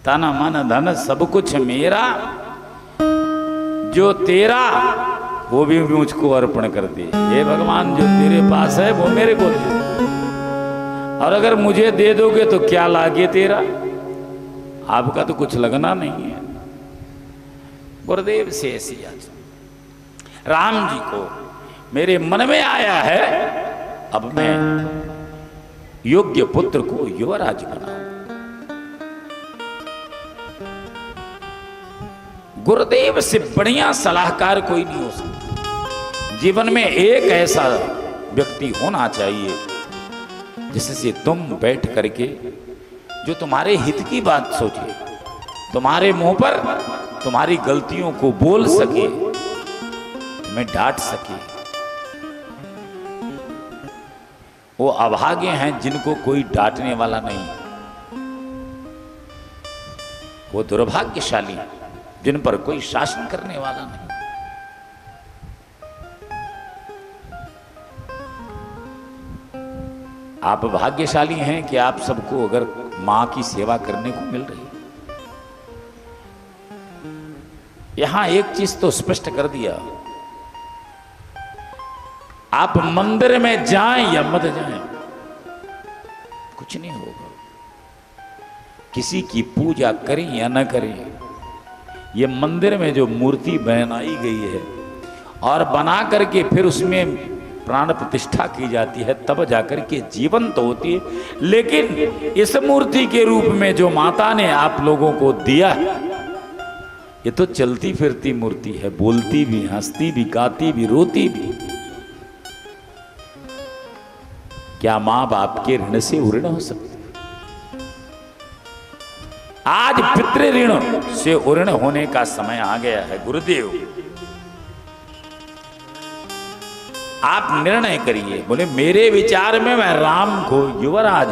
तन मन धन सब कुछ मेरा, जो तेरा वो भी मुझको अर्पण कर दे। हे भगवान, जो तेरे पास है वो मेरे को दे, और अगर मुझे दे दोगे तो क्या लागे तेरा, आपका तो कुछ लगना नहीं है। गुरुदेव से ऐसी याचना राम जी को मेरे मन में आया है, अब मैं योग्य पुत्र को युवराज बनाऊं। गुरुदेव से बढ़िया सलाहकार कोई नहीं हो सकता। जीवन में एक ऐसा व्यक्ति होना चाहिए जिससे तुम बैठ करके जो तुम्हारे हित की बात सोचे, तुम्हारे मुंह पर तुम्हारी गलतियों को बोल सके, तुम्हें डांट सके। वो अभागे हैं जिनको कोई डांटने वाला नहीं, वो दुर्भाग्यशाली हैं जिन पर कोई शासन करने वाला नहीं। आप भाग्यशाली हैं कि आप सबको अगर मां की सेवा करने को मिल रही है। यहां एक चीज तो स्पष्ट कर दिया, आप मंदिर में जाएं या मत जाएं, कुछ नहीं होगा। किसी की पूजा करें या न करें, ये मंदिर में जो मूर्ति बनाई गई है और बना करके फिर उसमें प्राण प्रतिष्ठा की जाती है, तब जाकर के जीवंत होती है। लेकिन इस मूर्ति के रूप में जो माता ने आप लोगों को दिया है, ये तो चलती फिरती मूर्ति है, बोलती भी, हंसती भी, गाती भी, रोती भी। क्या मां बाप के ऋण से उऋण हो सकती? आज पितृ ऋण से उऋण होने का समय आ गया है। गुरुदेव आप निर्णय करिए। बोले मेरे विचार में मैं राम को युवराज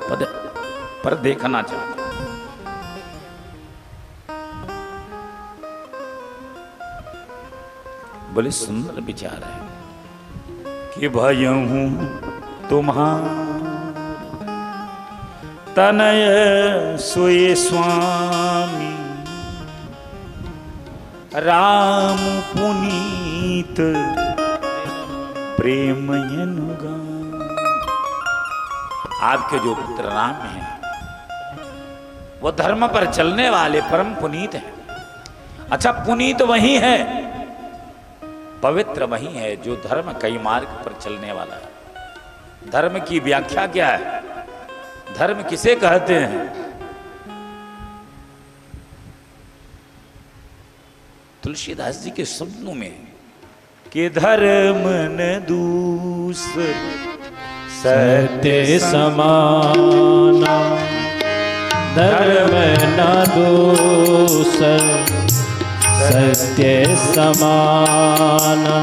पद पर देखना चाहता हूं। बोले सुंदर विचार है कि भयहूं तुम्हारा तनय सोए स्वामी, राम पुनीत प्रेम अनुगामी। आपके जो पुत्र राम हैं वो धर्म पर चलने वाले परम पुनीत हैं। अच्छा, पुनीत वही है, पवित्र वही है जो धर्म कई मार्ग पर चलने वाला है। धर्म की व्याख्या क्या है? धर्म किसे कहते हैं? तुलसीदास जी के शब्दों में कि धर्म न दूसर सत्य समाना, धर्म न दूसर सत्य समाना,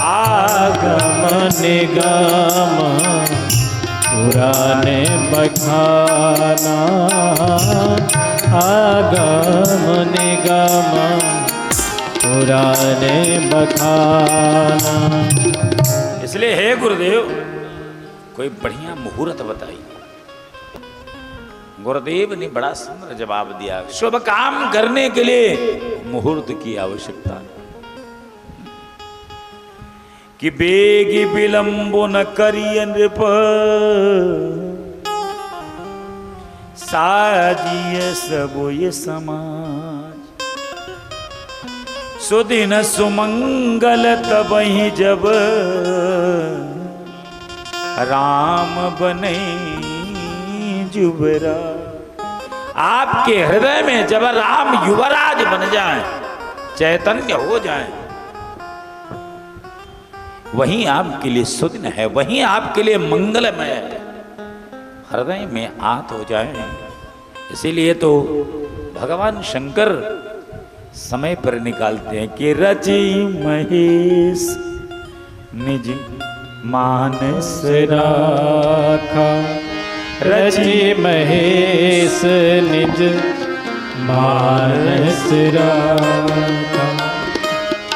आगम निगम पुराने बखाना, आगम निगम पुराने बखाना। इसलिए हे गुरुदेव कोई बढ़िया मुहूर्त बताइए। गुरुदेव ने बड़ा सुंदर जवाब दिया, शुभ काम करने के लिए मुहूर्त की आवश्यकता है कि बेगी विलंबो न करिय नृप, साजिए सबो ये समाज, सुदिन सुमंगल तबहि जब राम बने युवराज। आपके हृदय में जब राम युवराज बन जाए, चैतन्य हो जाए, वही आपके लिए सुदिन है, वही आपके लिए मंगलमय है। हृदय में आत हो जाए। इसीलिए तो भगवान शंकर समय पर निकालते हैं कि रचि महेश निज मानस राखा, रचि महेश निज मानस राखा,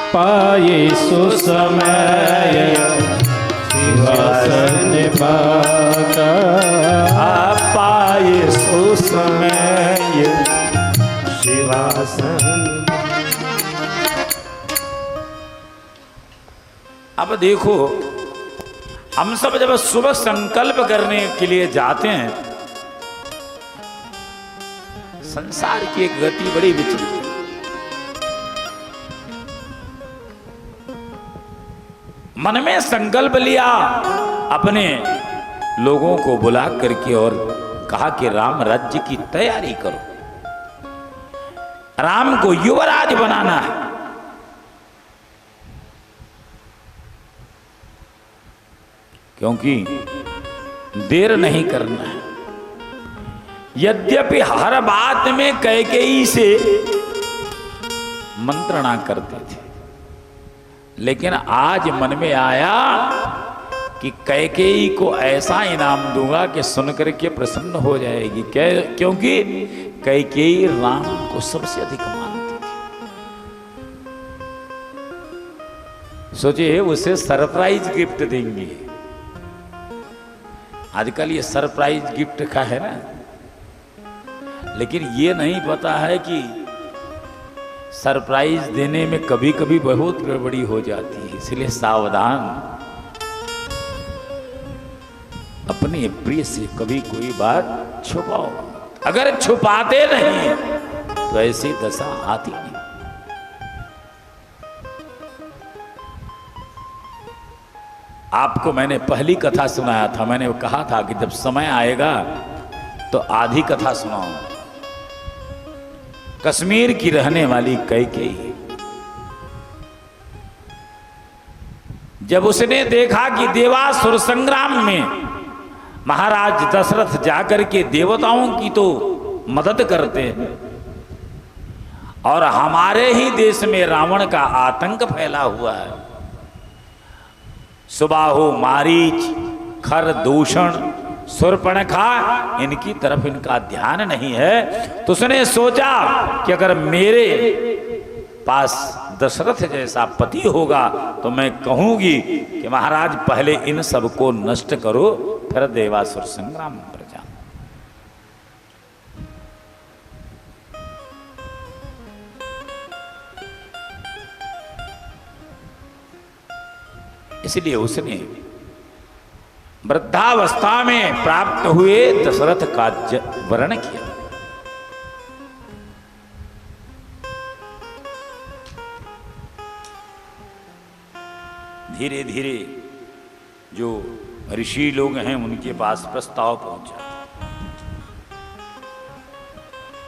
पाये सुसमय सिंहासन बाका, पाये सुसमय शिवासन। अब देखो, हम सब जब शुभ संकल्प करने के लिए जाते हैं, संसार की एक गति बड़ी विचित्र है। मन में संकल्प लिया, अपने लोगों को बुला करके और कहा कि राम राज्य की तैयारी करो, राम को युवराज बनाना है। क्योंकि देर नहीं करना है। यद्यपि हर बात में कैकेयी से मंत्रणा करते थे, लेकिन आज मन में आया कि कैकेयी को ऐसा इनाम दूंगा कि सुनकर के प्रसन्न हो जाएगी। क्योंकि कैकेयी राम को सबसे अधिक मानती थी। सोचिए, उसे सरप्राइज गिफ्ट देंगे। आजकल ये सरप्राइज गिफ्ट का है ना, लेकिन ये नहीं पता है कि सरप्राइज देने में कभी कभी बहुत गड़बड़ी हो जाती है। इसलिए सावधान, अपने प्रिय से कभी कोई बात छुपाओ। अगर छुपाते नहीं तो ऐसी दशा आती नहीं। आपको मैंने पहली कथा सुनाया था, मैंने कहा था कि जब समय आएगा तो आधी कथा सुनाऊं। कश्मीर की रहने वाली कैकेयी, जब उसने देखा कि देवासुर संग्राम में महाराज दशरथ जाकर के देवताओं की तो मदद करते हैं और हमारे ही देश में रावण का आतंक फैला हुआ है, सुबाहु, मारीच, खर दूषण, शूर्पणखा, इनकी तरफ इनका ध्यान नहीं है। तो उसने सोचा कि अगर मेरे पास दशरथ जैसा पति होगा तो मैं कहूंगी कि महाराज पहले इन सबको नष्ट करो, फिर देवासुर संग्राम पर जाओ। इसलिए उसने वृद्धावस्था में प्राप्त हुए दशरथ का वर्ण किया। धीरे धीरे जो ऋषि लोग हैं उनके पास प्रस्ताव पहुंचा।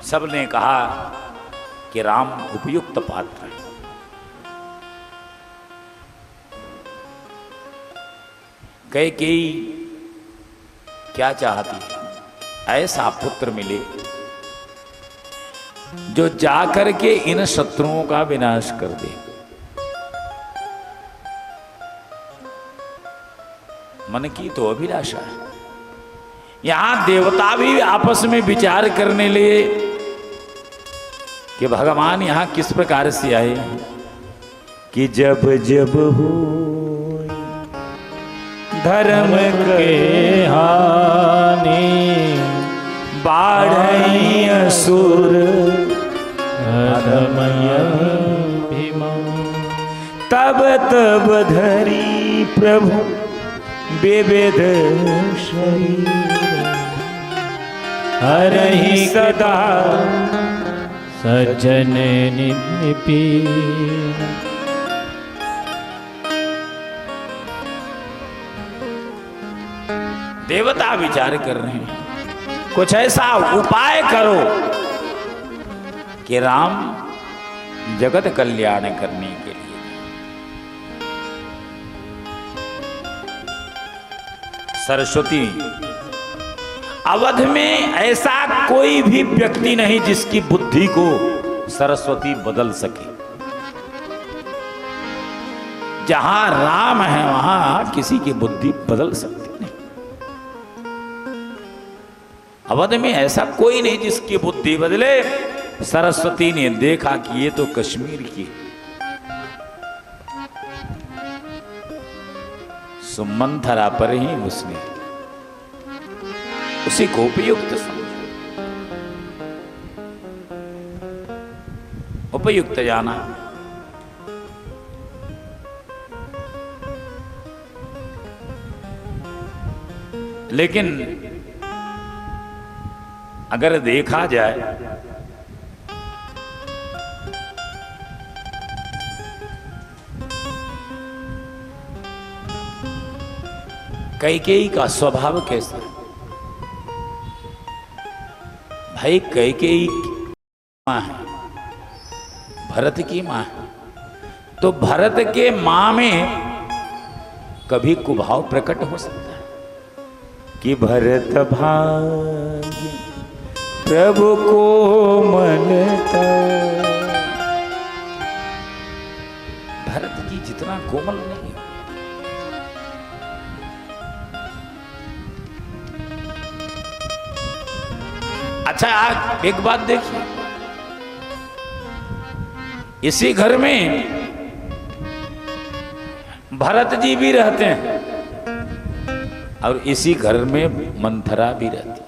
सबने कहा कि राम उपयुक्त पात्र है। कैकेयी क्या चाहती है? ऐसा पुत्र मिले जो जाकर के इन शत्रुओं का विनाश कर दे। मन की तो अभिलाषा है। यहां देवता भी आपस में विचार करने लगे कि भगवान यहां किस प्रकार से आए कि जब जब हो धर्म के हानि बाढ़ई असुर अधमय भीमा, तब तब धरी प्रभु विविध शरीर, हरहि सदा सज्जन निपीर। देवता विचार कर रहे हैं, कुछ ऐसा उपाय करो कि राम जगत कल्याण करने के लिए। सरस्वती, अवध में ऐसा कोई भी व्यक्ति नहीं जिसकी बुद्धि को सरस्वती बदल सके। जहां राम है वहां किसी की बुद्धि बदल सकती नहीं। अवध में ऐसा कोई नहीं जिसकी बुद्धि बदले। सरस्वती ने देखा कि ये तो कश्मीर की, सुमंथरा पर ही उसने उसी को उपयुक्त समझा, उपयुक्त जाना। लेकिन अगर देखा जाए कैकेयी का स्वभाव कैसा है? भाई कैकेयी मां है, भरत की मां है, तो भरत के मां में कभी कुभाव प्रकट हो सकता है कि भरत भाग्य प्रभु को मनता। भरत जी जितना कोमल नहीं है। अच्छा, आप एक बात देखिए, इसी घर में भरत जी भी रहते हैं और इसी घर में मंथरा भी रहती है।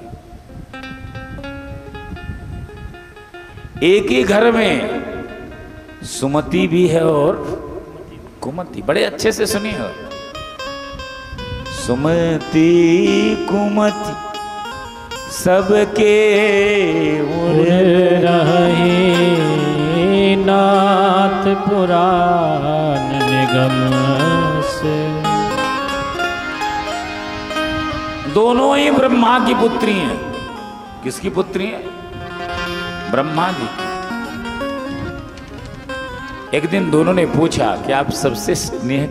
एक ही घर में सुमति भी है और कुमति। बड़े अच्छे से सुनिए, सुमति कुमति सबके उर रही नाथ पुराण निगम से। ब्रह्मा की पुत्री हैं। किसकी पुत्री हैं? ब्रह्मा जी की। एक दिन दोनों ने पूछा कि आप सबसे स्नेह,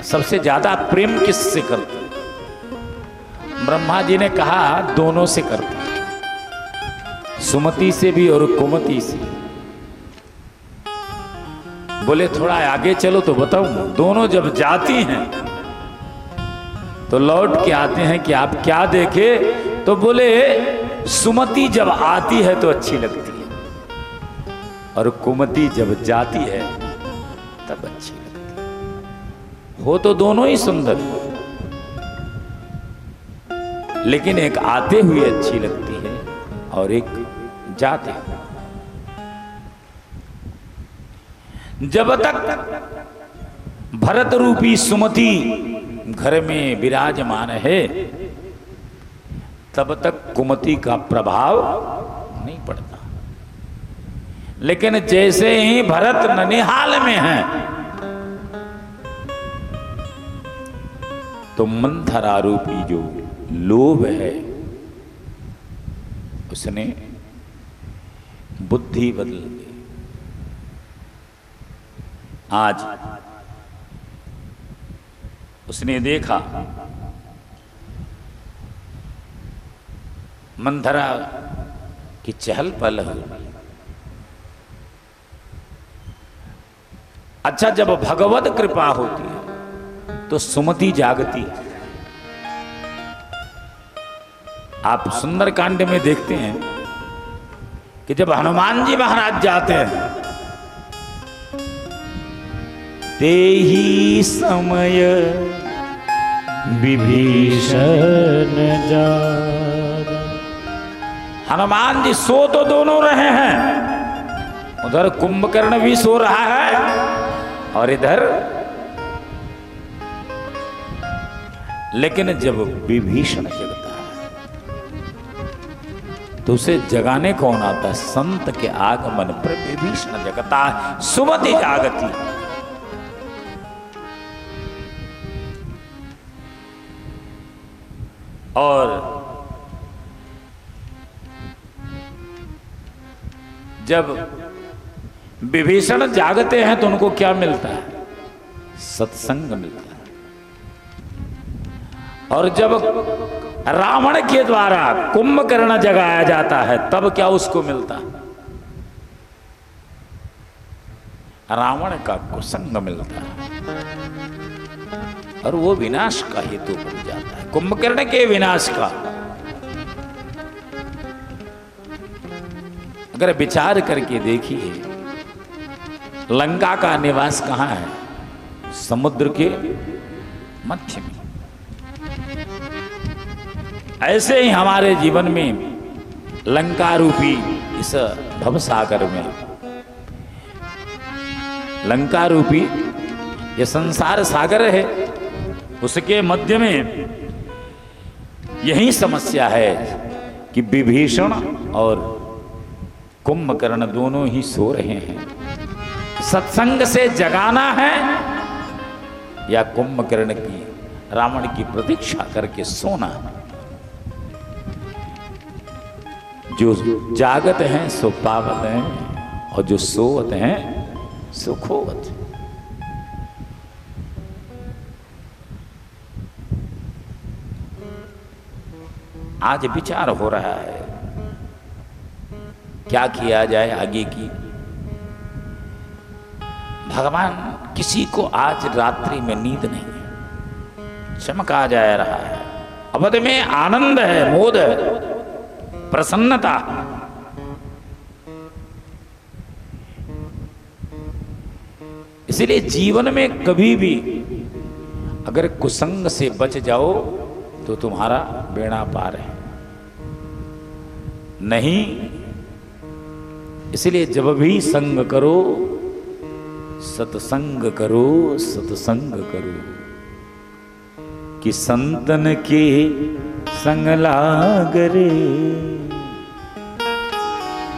सबसे ज्यादा प्रेम किससे करते? ब्रह्मा जी ने कहा दोनों से करते, सुमति से भी और कुमति से। बोले थोड़ा आगे चलो तो बताऊं। दोनों जब जाती हैं तो लौट के आते हैं कि आप क्या देखे? तो बोले सुमति जब आती है तो अच्छी लगती है और कुमति जब जाती है तब अच्छी लगती है। हो तो दोनों ही सुंदर, लेकिन एक आते हुए अच्छी लगती है और एक जाते हुए। जब तक भरत रूपी सुमति घर में विराजमान है तब तक कुमति का प्रभाव नहीं पड़ता। लेकिन जैसे ही भरत ननिहाल में है तो मंथरा रूपी जो लोभ है उसने बुद्धि बदल दी। आज उसने देखा मंथरा की चहल पहल हो। अच्छा, जब भगवत कृपा होती है तो सुमति जागती है। आप सुंदरकांड में देखते हैं कि जब हनुमान जी महाराज जाते हैं ते ही समय विभीषण जात। हनुमान जी सो तो दोनों रहे हैं, उधर कुंभकर्ण भी सो रहा है और इधर, लेकिन जब विभीषण जगता है तो उसे जगाने कौन आता है? संत के आगमन पर विभीषण जगता है, सुमति जागती। और जब विभीषण जागते हैं तो उनको क्या मिलता है? सत्संग मिलता है। और जब रावण के द्वारा कुंभकर्ण जगाया जाता है तब क्या उसको मिलता है? रावण का कुसंग मिलता है और वो विनाश का हेतु बन जाता है, कुंभकर्ण के विनाश का। अगर विचार करके देखिए, लंका का निवास कहां है? समुद्र के मध्य में। ऐसे ही हमारे जीवन में लंका रूपी इस भवसागर में, लंका रूपी ये संसार सागर है, उसके मध्य में यही समस्या है कि विभीषण और कुंभकर्ण दोनों ही सो रहे हैं। सत्संग से जगाना है या कुंभकर्ण की, रावण की प्रतीक्षा करके सोना है? जो जागत हैं सो पावत हैं और जो सोवत हैं सो खोवत। आज विचार हो रहा है क्या किया जाए आगे की। भगवान किसी को आज रात्रि में नींद नहीं है, चमका जा रहा है, अवध में आनंद है, मोद है, प्रसन्नता। इसलिए जीवन में कभी भी अगर कुसंग से बच जाओ तो तुम्हारा बेड़ा पार है। नहीं, इसलिए जब भी संग करो सत्संग करो, सत्संग करो कि संतन के संग लागरे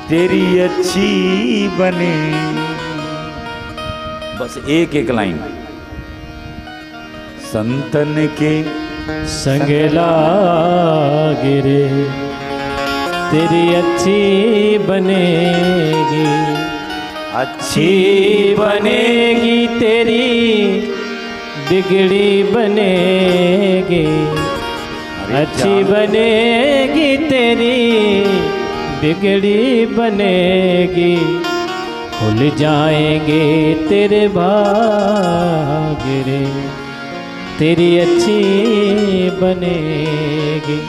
तेरी अच्छी बने। बस एक एक लाइन, संतन के संग लागे रे तेरी अच्छी बनेगी, अच्छी बनेगी तेरी बिगड़ी बनेगी, अच्छी बनेगी तेरी बिगड़ी बनेगी, खुल जाएंगे तेरे भाग्य रे तेरी अच्छी बनेगी।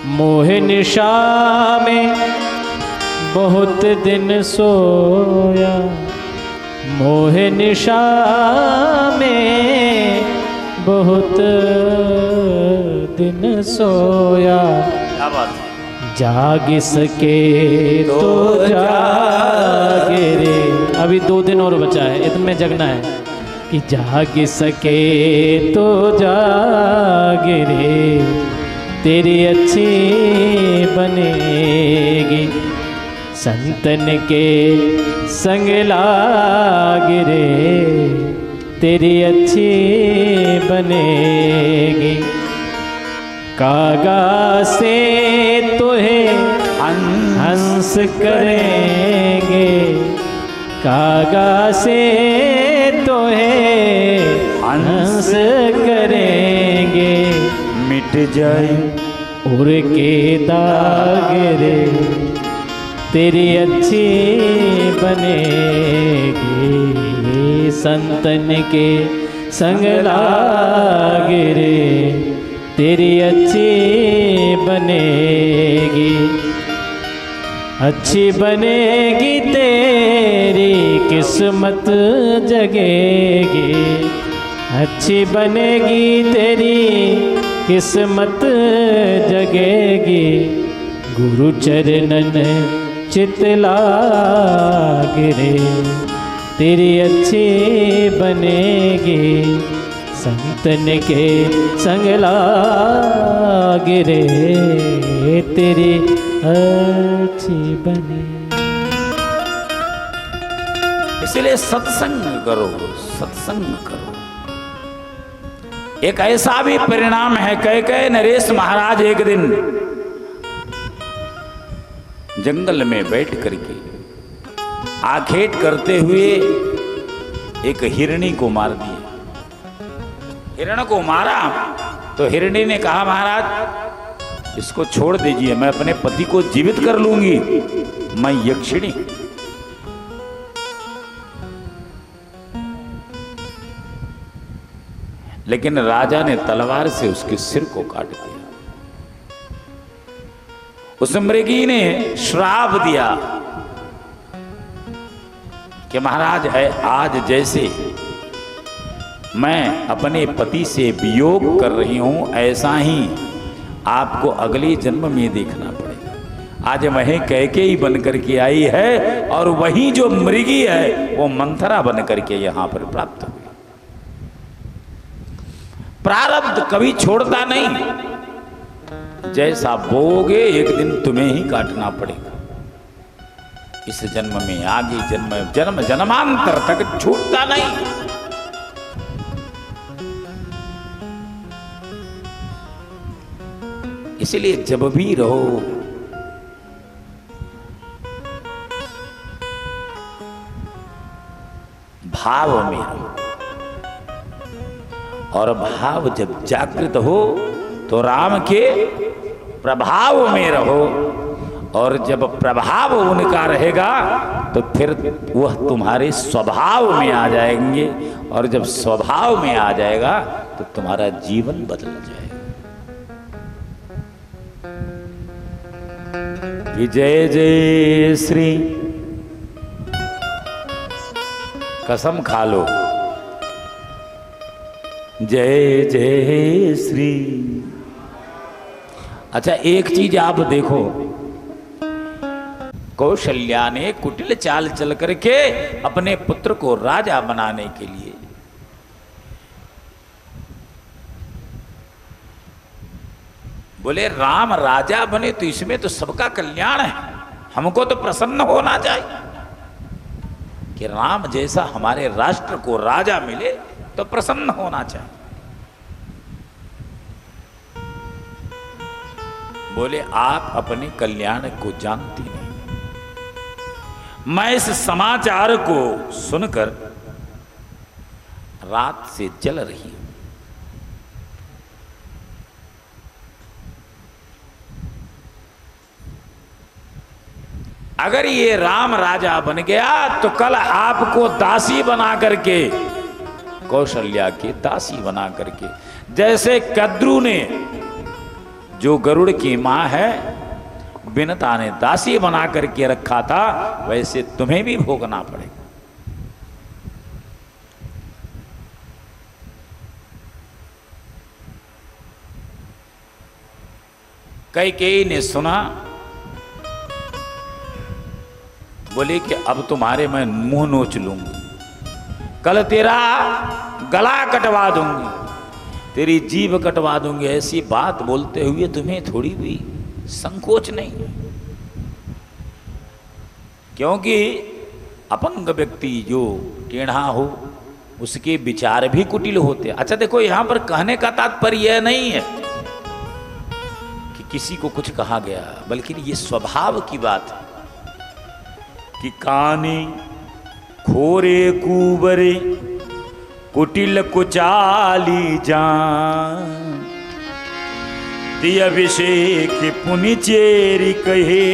मोह निशा में बहुत दिन सोया, मोह निशा में बहुत दिन सोया, क्या बात है? जाग सके तो जागे रे। अभी 2 दिन और बचा है, इतने जगना है कि जाग सके तो जागे रे तेरी अच्छी बनेगी, संतन के संग लागे रे तेरी अच्छी बनेगी। कागा से तुहे हंस करेंगे, कागा से तुहे हंस करेंगे, मिट जाए और के दाग रे तेरी अच्छी बनेगी, संतन के संग लागे रे तेरी अच्छी बनेगी, अच्छी बनेगी तेरी किस्मत जगेगी, अच्छी बनेगी तेरी किस्मत जगेगी, गुरु चरणन चित लागे रे तेरी अच्छी बनेगी, संतन के संग लागे रे तेरी अच्छी बने। इसलिए सत्संग करो, सत्संग करो। एक ऐसा भी परिणाम है, कह नरेश महाराज एक दिन जंगल में बैठ करके आखेट करते हुए एक हिरणी को मार दिया। हिरण को मारा तो हिरणी ने कहा, महाराज इसको छोड़ दीजिए, मैं अपने पति को जीवित कर लूंगी, मैं यक्षिणी। लेकिन राजा ने तलवार से उसके सिर को काट दिया। उस मृगी ने श्राप दिया कि महाराज है, आज जैसे मैं अपने पति से वियोग कर रही हूं, ऐसा ही आपको अगले जन्म में देखना पड़ेगा। आज वह कैकेयी बन करके आई है और वही जो मृगी है वो मंथरा बन करके यहां पर प्राप्त हुई। प्रारब्ध कभी छोड़ता नहीं, जैसा बोगे एक दिन तुम्हें ही काटना पड़ेगा। इस जन्म में, आगे जन्म जन्मांतर तक छूटता नहीं। इसलिए जब भी रहो भाव में रहो, और भाव जब जागृत हो तो राम के प्रभाव में रहो, और जब प्रभाव उनका रहेगा तो फिर वह तुम्हारे स्वभाव में आ जाएंगे, और जब स्वभाव में आ जाएगा तो तुम्हारा जीवन बदल जाएगा। जय जय श्री, कसम खा लो, जय जय श्री। अच्छा एक चीज आप देखो, कौशल्या ने कुटिल चाल चल करके अपने पुत्र को राजा बनाने के लिए बोले राम राजा बने तो इसमें तो सबका कल्याण है, हमको तो प्रसन्न होना चाहिए कि राम जैसा हमारे राष्ट्र को राजा मिले तो प्रसन्न होना चाहिए। बोले आप अपने कल्याण को जानती नहीं। मैं इस समाचार को सुनकर रात से जल रही हूं। अगर ये राम राजा बन गया तो कल आपको दासी बना करके, कौशल्या की दासी बना करके, जैसे कद्रू ने जो गरुड़ की मां है विनता ने दासी बना करके रखा था, वैसे तुम्हें भी भोगना पड़ेगा। कैकेयी ने सुना, बोले कि अब तुम्हारे मैं मुंह नोच लूंगी, कल तेरा गला कटवा दूंगी, तेरी जीभ कटवा दूंगी। ऐसी बात बोलते हुए तुम्हें थोड़ी भी संकोच नहीं, क्योंकि अपंग व्यक्ति जो टेढ़ा हो उसके विचार भी कुटिल होते हैं। अच्छा देखो, यहां पर कहने का तात्पर्य यह नहीं है कि किसी को कुछ कहा गया, बल्कि ये स्वभाव की बात है कि कानी खोरे कुबरे कुटिल कुचाली जान, ती अभिषेक पुनि चेरी कहे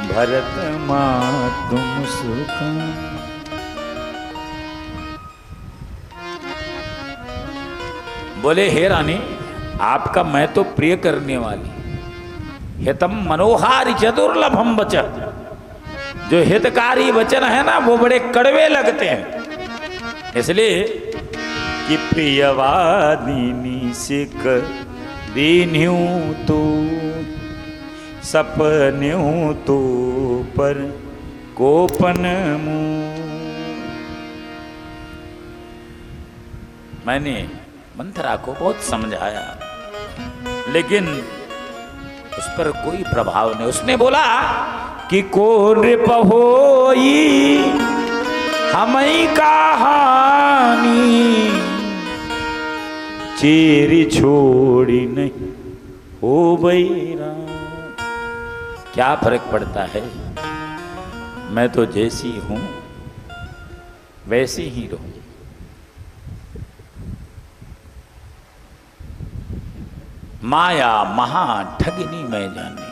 भरत मां तुम सुख। बोले हे रानी, आपका मैं तो प्रिय करने वाली, हितम मनोहारी चतुर्लभम वचन, जो हितकारी वचन है ना वो बड़े कड़वे लगते हैं। इसलिए कि प्रियवादिनी से दीन्यू तो सपन्यू तो पर कोपन मुँह। मैंने मंथरा को बहुत समझाया, लेकिन उस पर कोई प्रभाव नहीं। उसने बोला कि को नृप होई हमई कहानी, चेरी छोड़ी नहीं हो बैरा। क्या फर्क पड़ता है, मैं तो जैसी हूं वैसी ही रहूं। माया महा ठगनी मैं जानी,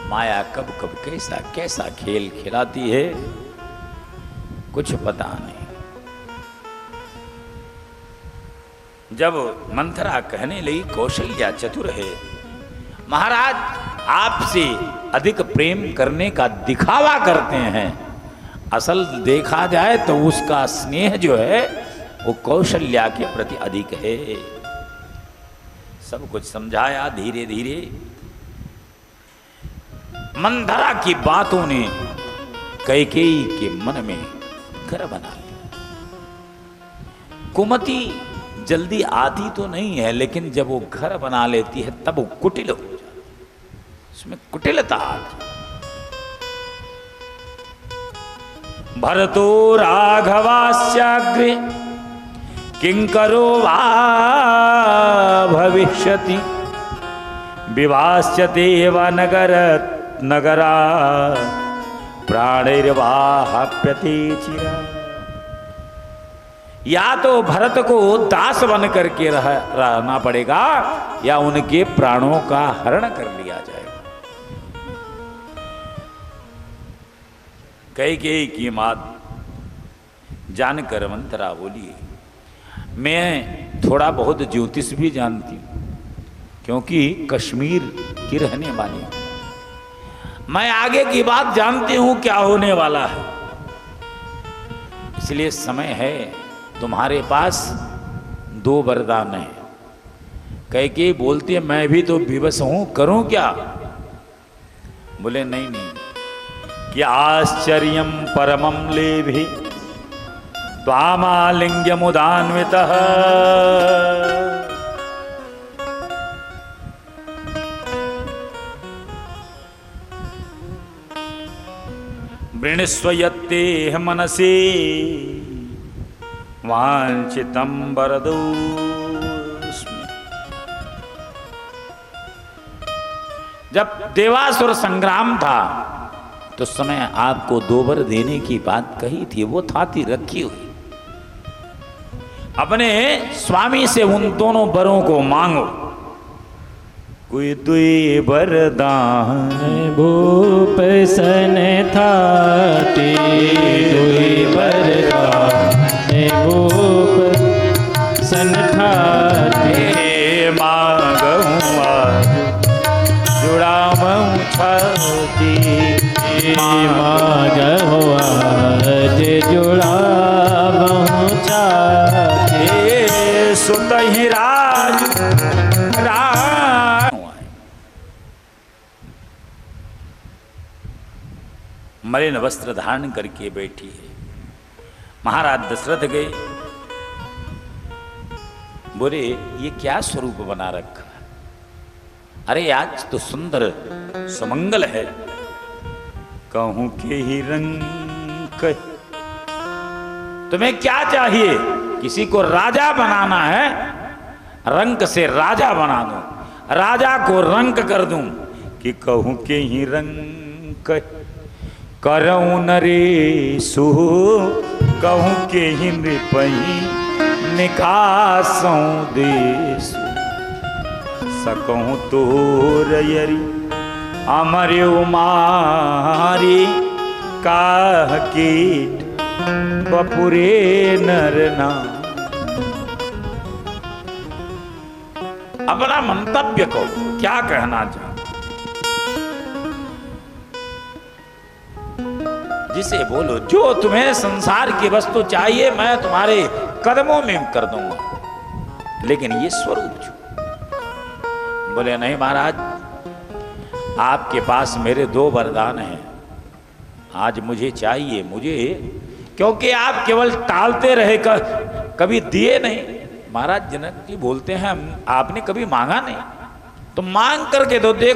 माया कब कब कैसा कैसा खेल खिलाती है कुछ पता नहीं। जब मंथरा कहने लगी कौशल्या चतुर है, महाराज आपसे अधिक प्रेम करने का दिखावा करते हैं, असल देखा जाए तो उसका स्नेह जो है वो कौशल्या के प्रति अधिक है। सब कुछ समझाया धीरे धीरे। मंथरा की बातों ने कैकेयी के मन में घर बना लिया। कुमति जल्दी आती तो नहीं है, लेकिन जब वो घर बना लेती है तब वो कुटिल हो जाती, उसमें कुटिलता आती। भरतो राघवास्याग्रे किंकरो वा भविष्यति, विवास्यते वा नगरा प्राणैर्वाहाप्यते चिरा। या तो भरत को दास बन करके रहना पड़ेगा, या उनके प्राणों का हरण कर लिया जाएगा। कैकेयी की बात जानकर मंथरा बोली, मैं थोड़ा बहुत ज्योतिष भी जानती हूं, क्योंकि कश्मीर की रहने वाली हूं। मैं आगे की बात जानती हूं क्या होने वाला है, इसलिए समय है, तुम्हारे पास 2 वरदान है। कैकेयी बोलती है मैं भी तो विवश हूं, करूं क्या? बोले नहीं नहीं, कि आश्चर्यम परमम लेभि त्वामालिंग्यमुदान्वितः, वृणस्व यत्तेह मनसि वांछितं वरदोऽस्मि। जब देवासुर संग्राम था तो उस समय आपको 2 वर देने की बात कही थी, वो थाती रखी हुई। अपने स्वामी से उन दोनों वरों को मांगो। कोई 2 वरदान भूप सन थाती, 2 वरदान भूप सन थाती। मांगूँ जुड़ाऊँ छाती, मांगो आज जुड़ाऊँ छाती। सुतहि राज मलिन वस्त्र धारण करके बैठी है। महाराज दशरथ गए, बोले ये क्या स्वरूप बना रखा? अरे आज तो सुंदर सुमंगल है। कहूं के ही रंग कह, तुम्हें क्या चाहिए? किसी को राजा बनाना है, रंक से राजा बना दूं, राजा को रंक कर दूं। कि कहूं के ही रंग कह, करऊं नरेशु, कहूं के ही नृपहि निकासों देशु। सकहूं तोर यरी अमर उमारी, काह कीट बपुरे नर नाम। अपना मंतव्य को क्या कहना चाहते? जिसे बोलो, जो तुम्हें संसार की वस्तु चाहिए मैं तुम्हारे कदमों में कर दूंगा, लेकिन ये स्वरूप जो। बोले नहीं महाराज, आपके पास मेरे 2 वरदान हैं, आज मुझे चाहिए। मुझे क्योंकि आप केवल टालते रहे, कभी दिए नहीं। महाराज जनक जी बोलते हैं आपने कभी मांगा नहीं, तो मांग करके तो देख।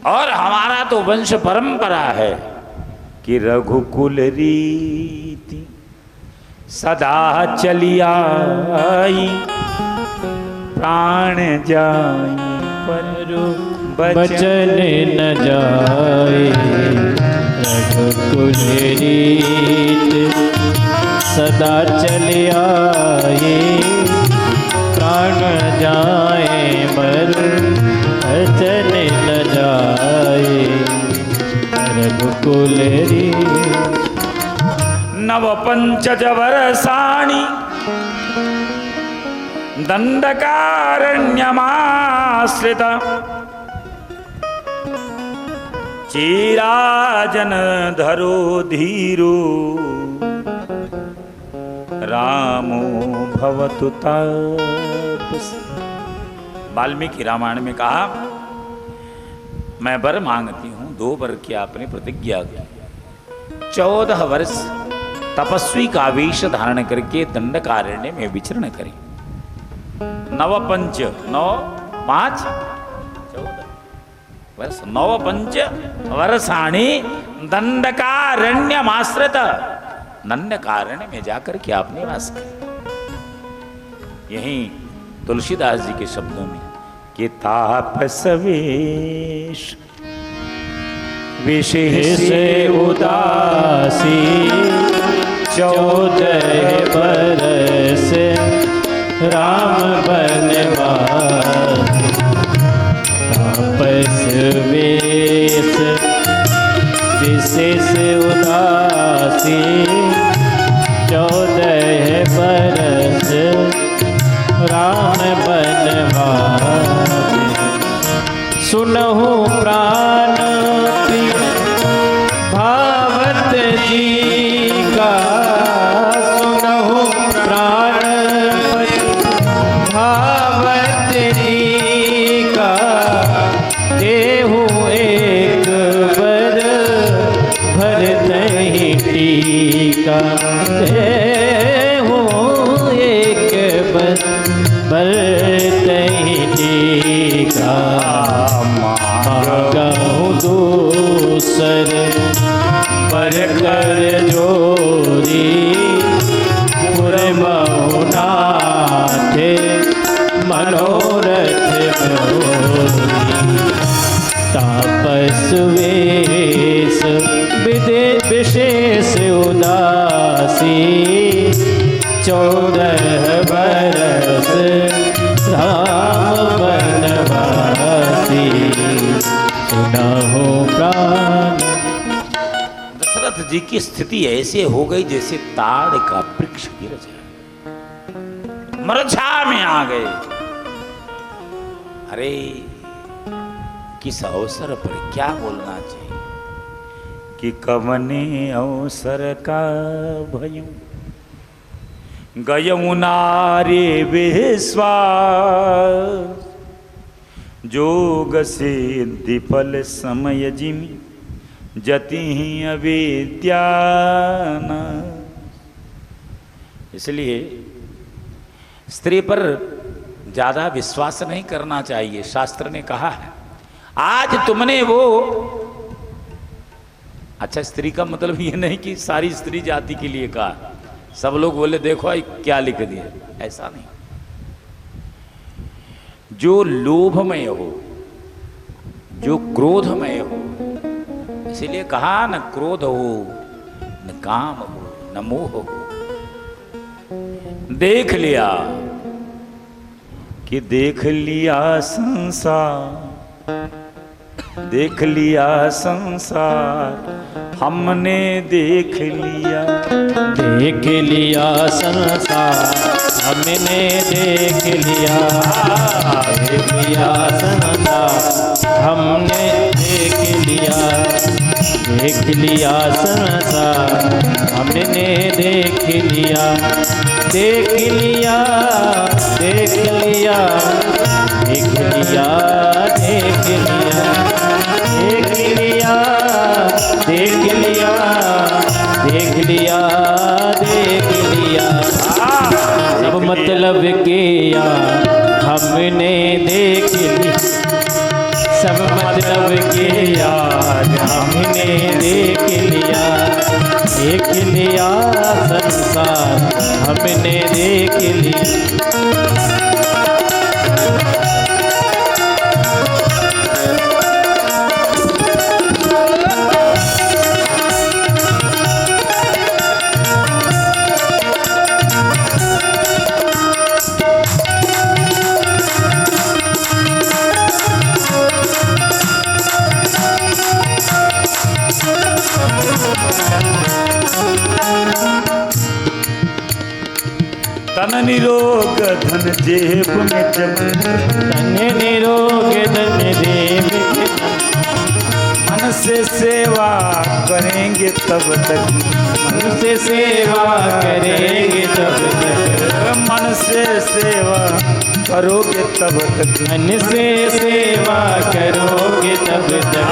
और हमारा तो वंश परंपरा है कि रघुकुल रीति सदा चली आई, प्राण जाई पर बचन न जाए। रघुकुल रीत सदा चली आए, प्राण जाए पर बचन न जाए। रघुकुल रीत नव पंचज वरसाणी, दंडकारण्यमाश्रिता। चीराजन धरो धीरो, रामो भवतु तापसी। वाल्मीकि रामायण में कहा, मैं वर मांगती हूं, 2 वर की आपने प्रतिज्ञा की। 14 वर्ष तपस्वी का वेश धारण करके दंडकारण्य में विचरण करें। 9 पंच 9 5 14 वर्ष, 9 पंच वर्षाणी दंडकारण्यमाश्रित। दंडकारण्य में जाकर के आपने वास किया। यही तुलसीदास जी के शब्दों में कि तापस वेश विशेष उदासी, 14 बरस राम बनवास। तापस वेश विशेष उदासी, 14 बरस राम बनवास। सुनहु प्राण भावत जी का, सुनहु प्राण भावत जी का। देहु एक वर भरतहि टीका, देहु एक वर भरतहि टीका। मांगहु दूसर पर कर जोरी, पुरबहु नाथ मनोरथ मोरी। सुवेश विशेष उदासी 14 बरस राम वनवासी सुनाहो प्राण। दशरथ जी की स्थिति ऐसे हो गई जैसे ताड़ का वृक्ष गिर जाए, मूर्छा में आ गए। अरे किस अवसर पर क्या बोलना चाहिए कि कवने अवसर का भयू गयऊ नारे विश्वास जोग सिद्धि फल समय जिमि जति अविद्या। इसलिए स्त्री पर ज्यादा विश्वास नहीं करना चाहिए। शास्त्र ने कहा है आज तुमने वो, अच्छा स्त्री का मतलब ये नहीं कि सारी स्त्री जाति के लिए कहा, सब लोग बोले देखो आई क्या लिख दिया, ऐसा नहीं। जो लोभमय हो, जो क्रोधमय हो, इसीलिए कहा न क्रोध हो न काम हो न मोह हो। देख लिया कि देख लिया संसार, देख लिया संसार हमने देख लिया, देख लिया संसार हमने देख लिया, देख लिया संसार हमने देख लिया, देख लिया संसार हमने देख लिया, देख लिया देख लिया देख लिया देख लिया देख लिया देख लिया देख लिया देख लिया। सब मतलब के यार हमने देख लिया, सब मतलब के यार हमने देख लिया, देख लिया संसार हमने देख लिया। तन निरोग धन जेब में जब, तन निरोग धन जेब में, मन से सेवा करेंगे तब तक, मन से सेवा करेंगे तब तक, मन से सेवा करोगे तब तक, मन से सेवा करोगे तब तक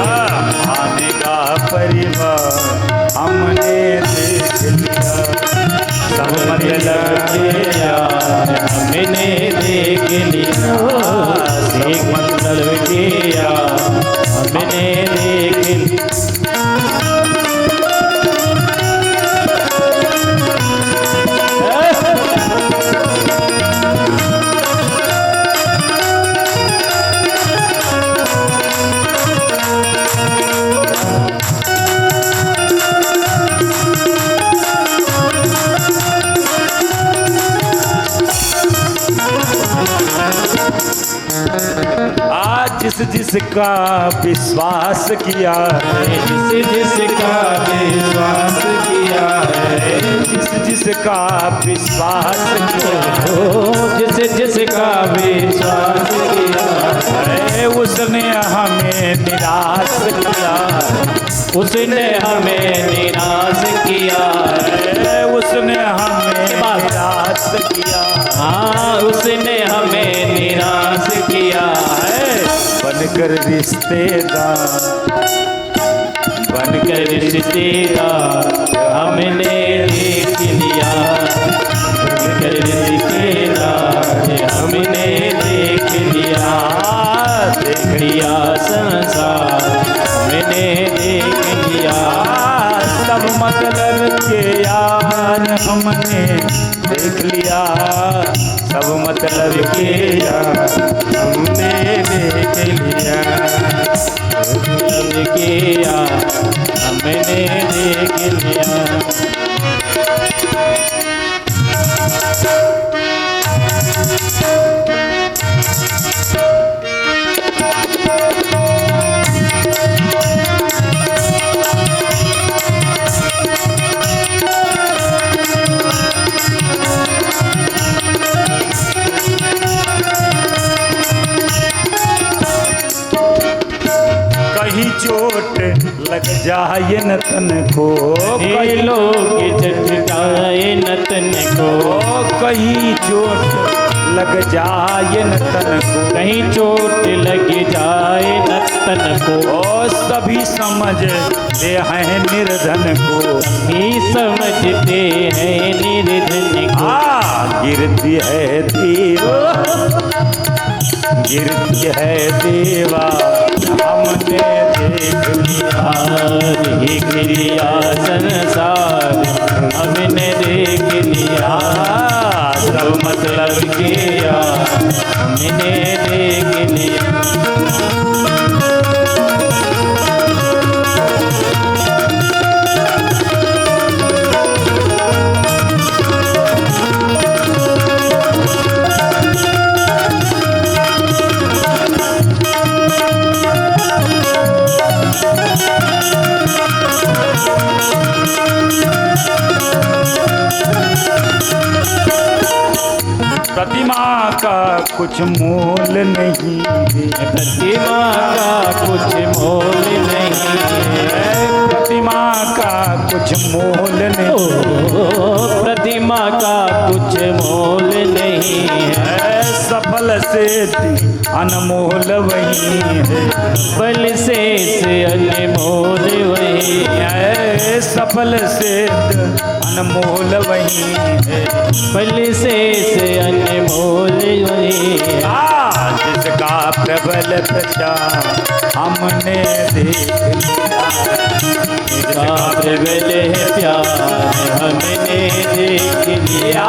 आनेगा परिवार हमने देख लिया, सब मतलब के यार हमने देख लिया, देख मतलब के यार हमने देख लिया। आज जिस जिसका विश्वास किया है, जिस जिसका विश्वास किया है, जिस जिसका विश्वास किया जिस जिसका विश्वास किया है, उसने हमें निराश किया, उसने हमें निराश किया है, उसने हमें निराश किया, हाँ उसने हमें निराश किया है। बनकर रिश्तेदार, बनकर रिश्तेदार हमने देख लिया, बनकर रिश्तेदार हमने देख लिया, देख लिया संसार हमने देख लिया, सब मतलब के यार हमने देख लिया, सब मतलब के यार हमने देख लिया, किया हमने देख लिया। कहीं चोट लग जाए न तन को, कई लोग चटकाए न तन को, कहीं चोट लग जाए न तन को, कहीं चोट लग जाए न तन को, ओ सभी समझते हैं निर्धन को, ही समझते हैं निर्धन को। गिरती है देवा, गिरती है देवा, हमने देख लिया। देख लिया संसार हमने देख लिया, सब मतलब किया हमने देख लिया। प्रतिमा का कुछ मोल नहीं है, प्रतिमा का कुछ मोल नहीं है, प्रतिमा का कुछ मोल नहीं, प्रतिमा का कुछ मोल नहीं है, सफल से अनमोल वही है, बल से अनमोल वही है, सफल से अनमोल वही है, बल से अनमोल वही है। जिसका प्रबल प्रचार हमने देख लिया, जिसका प्रबल है प्यार हमने देख लिया,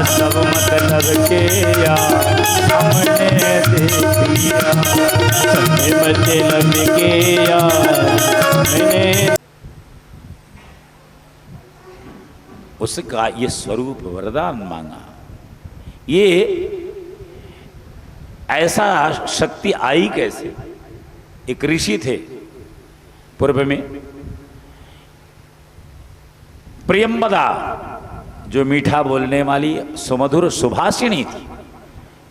सब मतलब के यार हमने देख लिया, सब मतलब के यार मैंने। उसका ये स्वरूप वरदान मांगा। ये ऐसा शक्ति आई कैसे? एक ऋषि थे पूर्व में, प्रियंवदा, जो मीठा बोलने वाली सुमधुर सुभाषिणी थी।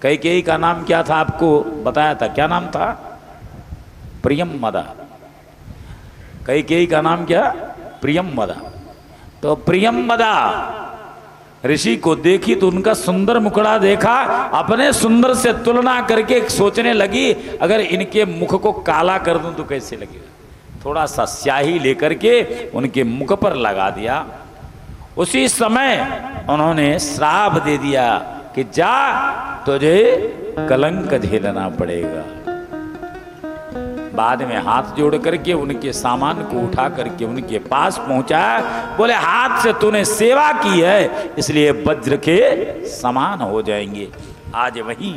कैकेयी का नाम क्या था आपको बताया था, क्या नाम था? प्रियंवदा। कैकेयी का नाम क्या? प्रियंवदा। तो प्रियंवदा ऋषि को देखी तो उनका सुंदर मुखड़ा देखा, अपने सुंदर से तुलना करके सोचने लगी अगर इनके मुख को काला कर दूं तो कैसे लगेगा। थोड़ा सा स्याही लेकर के उनके मुख पर लगा दिया। उसी समय उन्होंने श्राप दे दिया कि जा, तुझे कलंक झेलना पड़ेगा। बाद में हाथ जोड़ करके उनके सामान को उठा करके उनके पास पहुंचाया। बोले हाथ से तूने सेवा की है इसलिए वज्र के समान हो जाएंगे। आज वही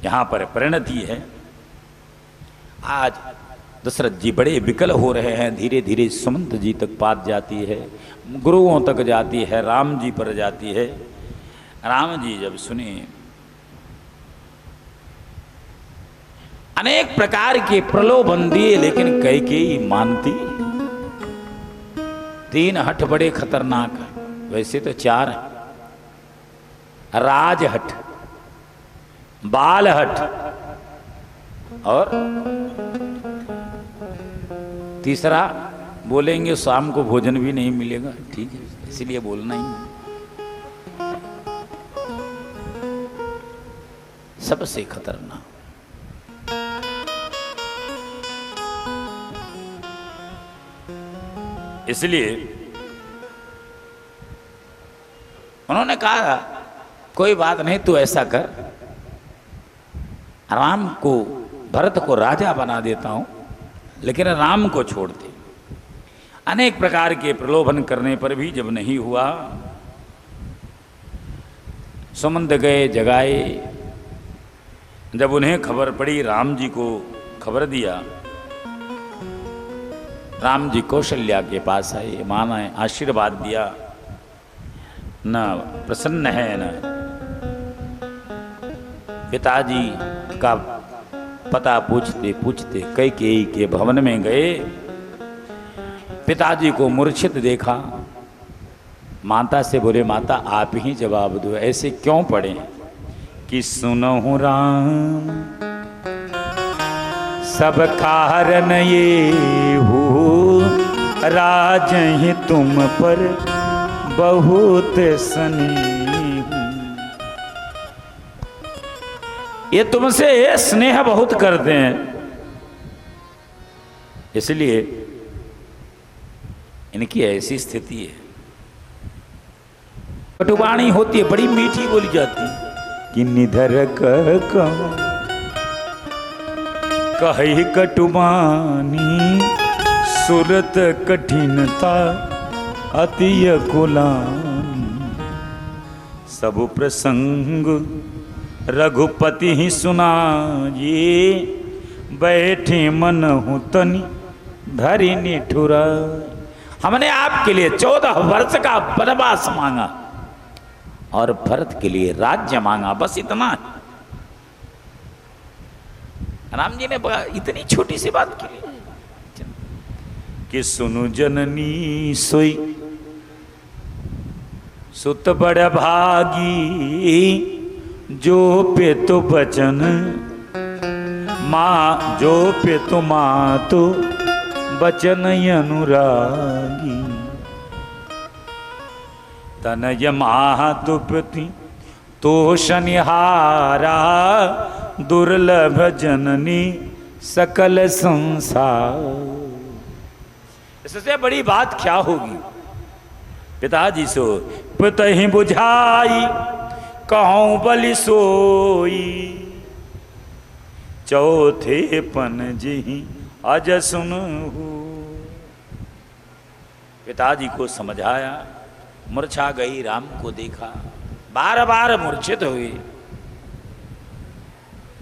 यहां पर परिणति है। आज दशरथ जी बड़े विकल हो रहे हैं, धीरे धीरे सुमंत जी तक बात जाती है, गुरुओं तक जाती है, राम जी पर जाती है। राम जी जब सुने, अनेक प्रकार के प्रलोभन दिए लेकिन कैकेयी मानती। 3 हठ बड़े खतरनाक हैं, वैसे तो 4 हैं। राजहठ, बालहठ और तीसरा बोलेंगे शाम को भोजन भी नहीं मिलेगा। ठीक है, इसीलिए बोलना ही है। सबसे खतरनाक। इसलिए उन्होंने कहा कोई बात नहीं, तू ऐसा कर, राम को, भरत को राजा बना देता हूं लेकिन राम को छोड़ दे। अनेक प्रकार के प्रलोभन करने पर भी जब नहीं हुआ, सुमंत गए जगाए। जब उन्हें खबर पड़ी, राम जी को खबर दिया। राम जी कौशल्या के पास आए, माँ ने आशीर्वाद दिया, न प्रसन्न है न। पिताजी का पता पूछते पूछते कैकेयी के भवन में गए। पिताजी को मूर्छित देखा। माता से बोले, माता आप ही जवाब दो, ऐसे क्यों पड़े कि सुनहु राम सब कारण ये हो, राजहि तुम पर बहुत स्नेह। ये तुमसे स्नेह बहुत करते हैं, इसलिए इनकी ऐसी स्थिति है। कटुवाणी होती है, बड़ी मीठी बोली जाती है कि निधर कही कटुवानी, सुरत कठिनता अति कुलानी। सब प्रसंग रघुपति ही सुना, ये बैठे मन हूँ तनि धरि निठुरा। हमने आपके लिए 14 वर्ष का वनवास मांगा और भरत के लिए राज्य मांगा, बस इतना। राम जी ने इतनी छोटी सी बात की कि सुनु जननी सोई सुत बड़ भागी, जो पे तो बचन माँ, जो पे तो माँ तो बचन अनुरागी। तनय मातुपति तो शनिहारा, दुर्लभ जननी सकल संसार। इससे बड़ी बात क्या होगी। पिताजी सो पितहि बुझाई, कहूँ बलि सोई, चौथे पन जी अज सुनहु। पिताजी को समझाया, मूर्छा गई, राम को देखा, बार बार मूर्छित हुए।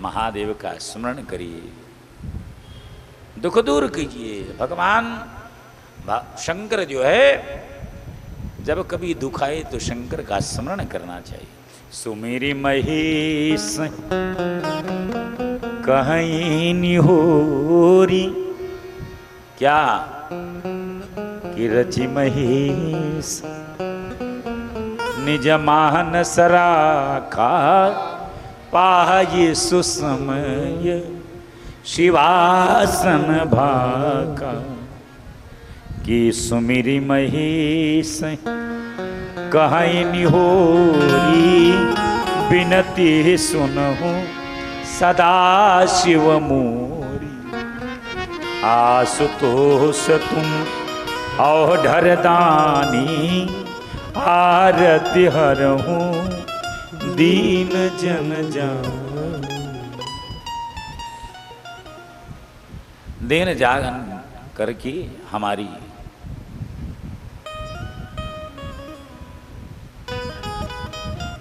महादेव का स्मरण करिए, दुख दूर कीजिए। भगवान शंकर जो है, जब कभी दुख आए तो शंकर का स्मरण करना चाहिए। सुमेरी महेश कहीं निहोरी, क्या कि रचि महेश निज मान सराखा, पाहि सुसमय शिवासन भाका। कि सुमिरी महेश कहीं निहोरी, बिनती सुनहु सदा शिव मोरी। आशुतोष तुम औढर दानी, आरति हरहूँ दीन जन जान। दीन जागन करके हमारी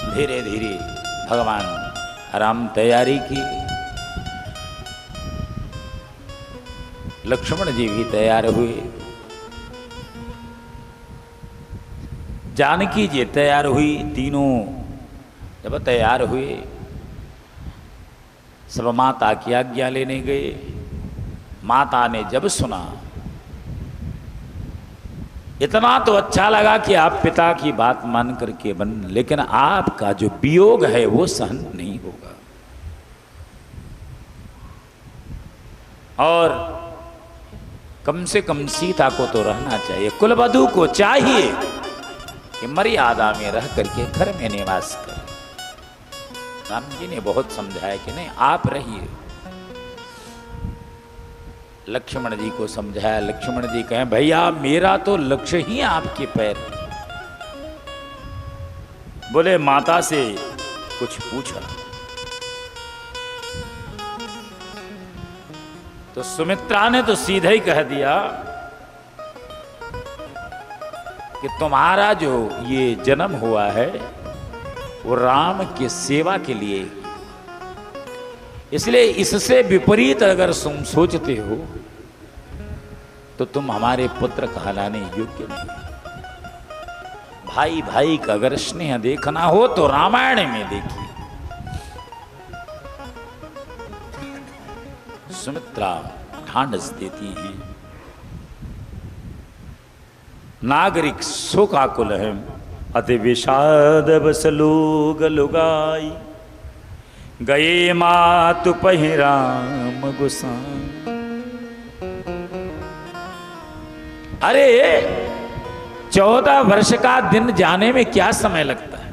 धीरे धीरे भगवान राम तैयारी की। लक्ष्मण जी भी तैयार हुए, जानकी जी तैयार हुई। तीनों जब तैयार हुए, सब माता की आज्ञा लेने गए। माता ने जब सुना, इतना तो अच्छा लगा कि आप पिता की बात मान करके बन, लेकिन आपका जो वियोग है वो सहन नहीं होगा। और कम से कम सीता को तो रहना चाहिए, कुलवधू को चाहिए कि मर्यादा में रह करके घर में निवास कर। राम जी ने बहुत समझाया कि नहीं आप रहिए। लक्ष्मण जी को समझाया। लक्ष्मण जी कहें, भैया मेरा तो लक्ष्य ही आपके पैर। बोले माता से कुछ पूछा तो सुमित्रा ने तो सीधे ही कह दिया कि तुम्हारा जो ये जन्म हुआ है वो राम की सेवा के लिए, इसलिए इससे विपरीत अगर तुम सोचते हो तो तुम हमारे पुत्र कहलाने योग्य नहीं। भाई भाई का अगर स्नेह देखना हो तो रामायण में देखिए। सुमित्रा ढांढस देती हैं, नागरिक शोकाकुल है, अति विषाद बस लोग लुगाई, गए मातु पहिराम गुसाई। अरे 14 वर्ष का दिन जाने में क्या समय लगता है?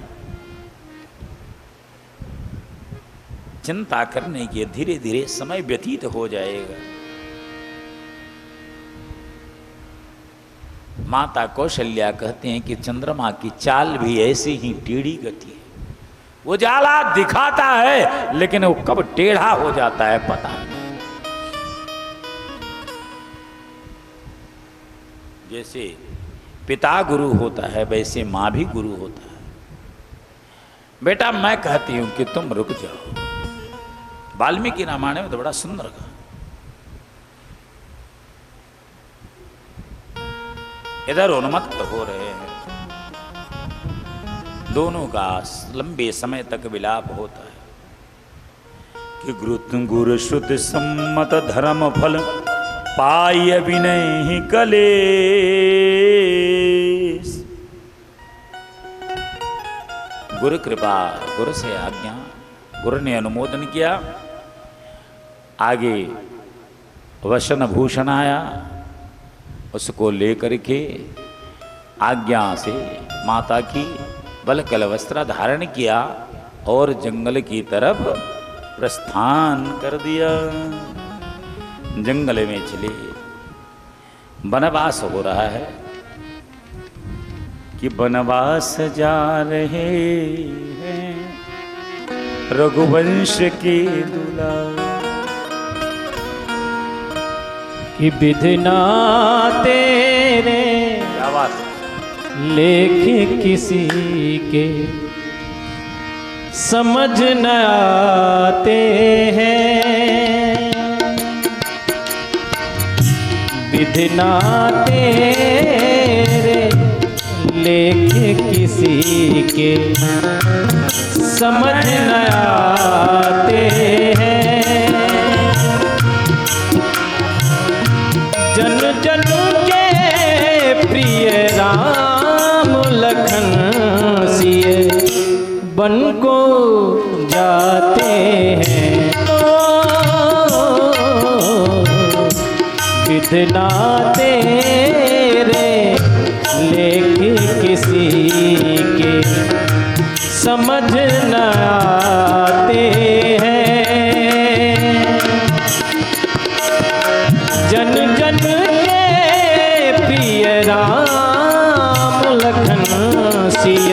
चिंता करने की धीरे धीरे समय व्यतीत हो जाएगा। माता कौशल्या कहते हैं कि चंद्रमा की चाल भी ऐसी ही टेढ़ी गति है। वो जाला दिखाता है लेकिन वो कब टेढ़ा हो जाता है पता नहीं। जैसे पिता गुरु होता है वैसे मां भी गुरु होता है। बेटा मैं कहती हूं कि तुम रुक जाओ। वाल्मीकि रामायण में तो बड़ा सुंदर कहा। इधर उन्मत्त हो रहे हैं, दोनों का लंबे समय तक विलाप होता है कि गुरु श्रुति सम्मत धर्म फल पाय विनय कलेश। गुरु कृपा, गुरु से आज्ञा, गुरु ने अनुमोदन किया। आगे वसन भूषण आया, उसको लेकर के आज्ञा से माता की बलकल वस्त्र धारण किया और जंगल की तरफ प्रस्थान कर दिया। जंगल में चले, वनवास हो रहा है कि वनवास जा रहे हैं रघुवंश के दुलार, कि विधना तेरे लेखे किसी के समझ न आते हैं। विधना तेरे लेखे किसी के समझ न आते हैं। जन जन के प्रिय राम लखन सिए बन को जाते हैं। विधना तेरे लेके किसी के समझ न आते हैं। जन जन के प्रिय राम लखन सिय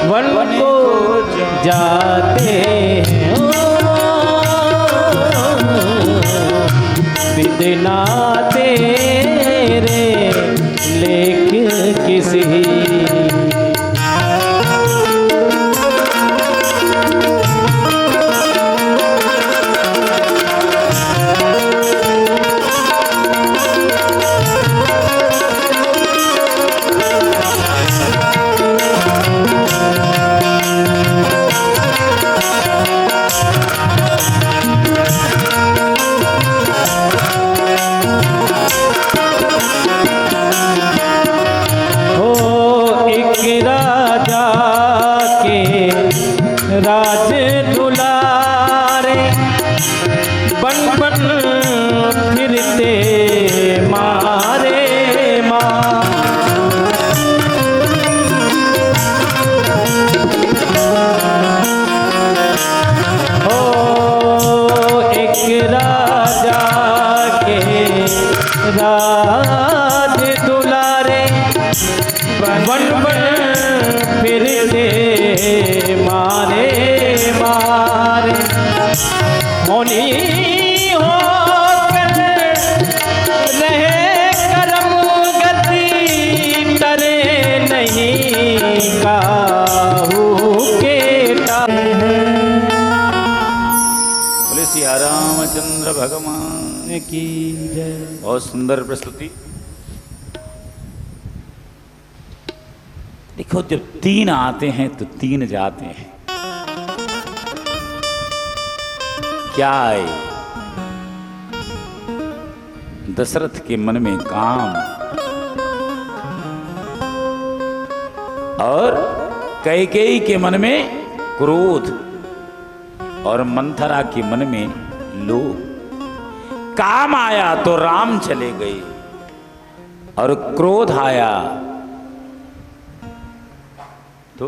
वन को जाते हैं। विधना तेरे लेके किसी राज दुलारे बन बन फिरते मारे माँ। हो एक राजा के राज दुलारे बन बन फिरते मारे मारे। होनी हो कर रहे करम गति डरे नहीं काहू के बोले सिया की जय। बहुत सुंदर प्रस्तुति। देखो जब 3 आते हैं तो 3 जाते हैं। क्या आए? दशरथ के मन में काम और कैकेयी के मन में क्रोध और मंथरा के मन में लोभ। काम आया तो राम चले गए और क्रोध आया तो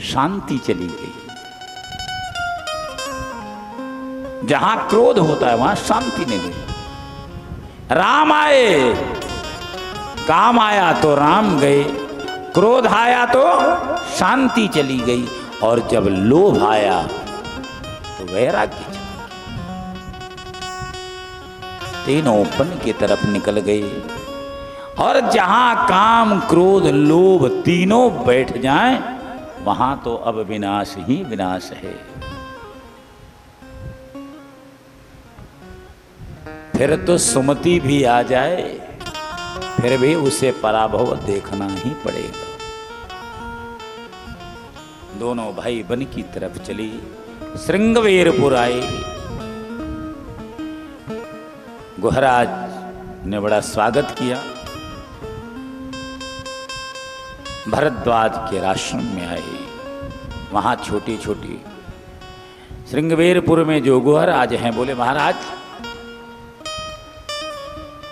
शांति चली गई। जहां क्रोध होता है वहां शांति नहीं गई। राम आए, काम आया तो राम गए, क्रोध आया तो शांति चली गई, और जब लोभ आया तो वैराग्य चला गया। तीनों वन की तरफ निकल गए। और जहां काम क्रोध लोभ तीनों बैठ जाएं वहां तो अब विनाश ही विनाश है। फिर तो सुमति भी आ जाए फिर भी उसे पराभव देखना ही पड़ेगा। दोनों भाई वन की तरफ चली, श्रृंगवेरपुर आए। गुहराज ने बड़ा स्वागत किया। भरद्वाज के आश्रम में आए। वहां छोटी छोटी श्रृंगवेरपुर में जो गुहराज हैं बोले, महाराज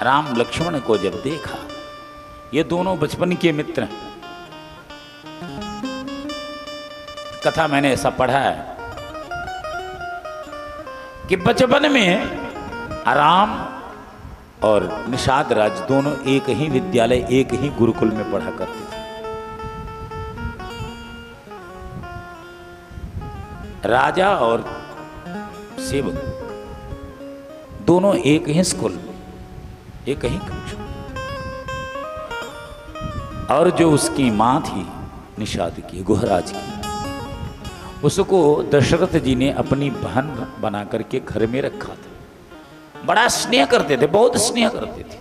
राम लक्ष्मण को जब देखा, ये दोनों बचपन के मित्र हैं। कथा मैंने ऐसा पढ़ा है कि बचपन में राम और निषाद राज दोनों एक ही विद्यालय एक ही गुरुकुल में पढ़ा करते थे। राजा और सेवक दोनों एक ही स्कूल में एक ही कक्षा। और जो उसकी मां थी निषाद की, गुहराज की, उसको दशरथ जी ने अपनी बहन बना करके घर में रखा था। बड़ा स्नेह करते थे, बहुत स्नेह करते थे।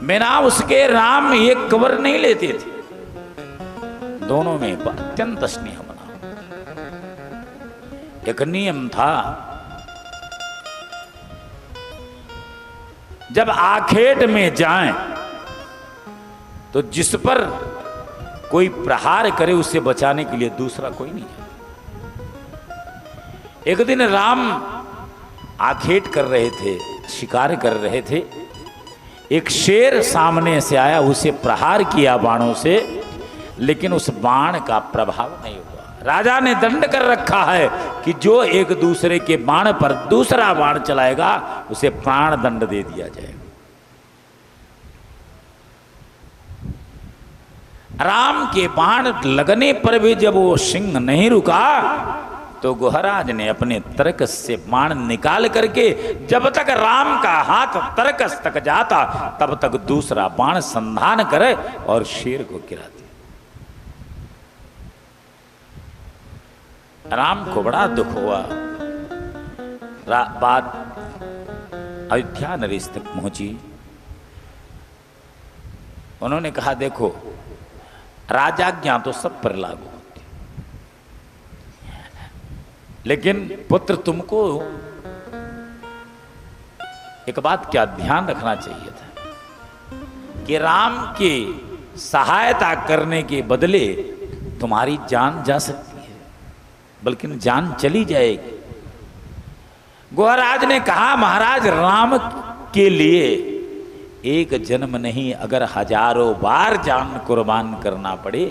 बिना उसके राम एक कवर नहीं लेते थे। दोनों में अत्यंत स्नेह बना। एक नियम था, जब आखेट में जाएं तो जिस पर कोई प्रहार करे उसे बचाने के लिए दूसरा कोई नहीं है। एक दिन राम आखेट कर रहे थे, शिकार कर रहे थे। एक शेर सामने से आया, उसे प्रहार किया बाणों से, लेकिन उस बाण का प्रभाव नहीं हुआ। राजा ने दंड कर रखा है कि जो एक दूसरे के बाण पर दूसरा बाण चलाएगा उसे प्राण दंड दे दिया जाएगा। राम के बाण लगने पर भी जब वो सिंह नहीं रुका तो गुहराज ने अपने तरकस से बाण निकाल करके, जब तक राम का हाथ तरकस तक जाता तब तक दूसरा बाण संधान करे और शेर को गिरा दिया। राम को बड़ा दुख हुआ। बात अयोध्या नरेश तक पहुंची। उन्होंने कहा, देखो राजाज्ञा तो सब पर लागू होती, लेकिन पुत्र तुमको एक बात क्या ध्यान रखना चाहिए था कि राम की सहायता करने के बदले तुम्हारी जान जा सकती है, बल्कि जान चली जाएगी। गुहराज ने कहा, महाराज राम के लिए एक जन्म नहीं, अगर हजारों बार जान कुर्बान करना पड़े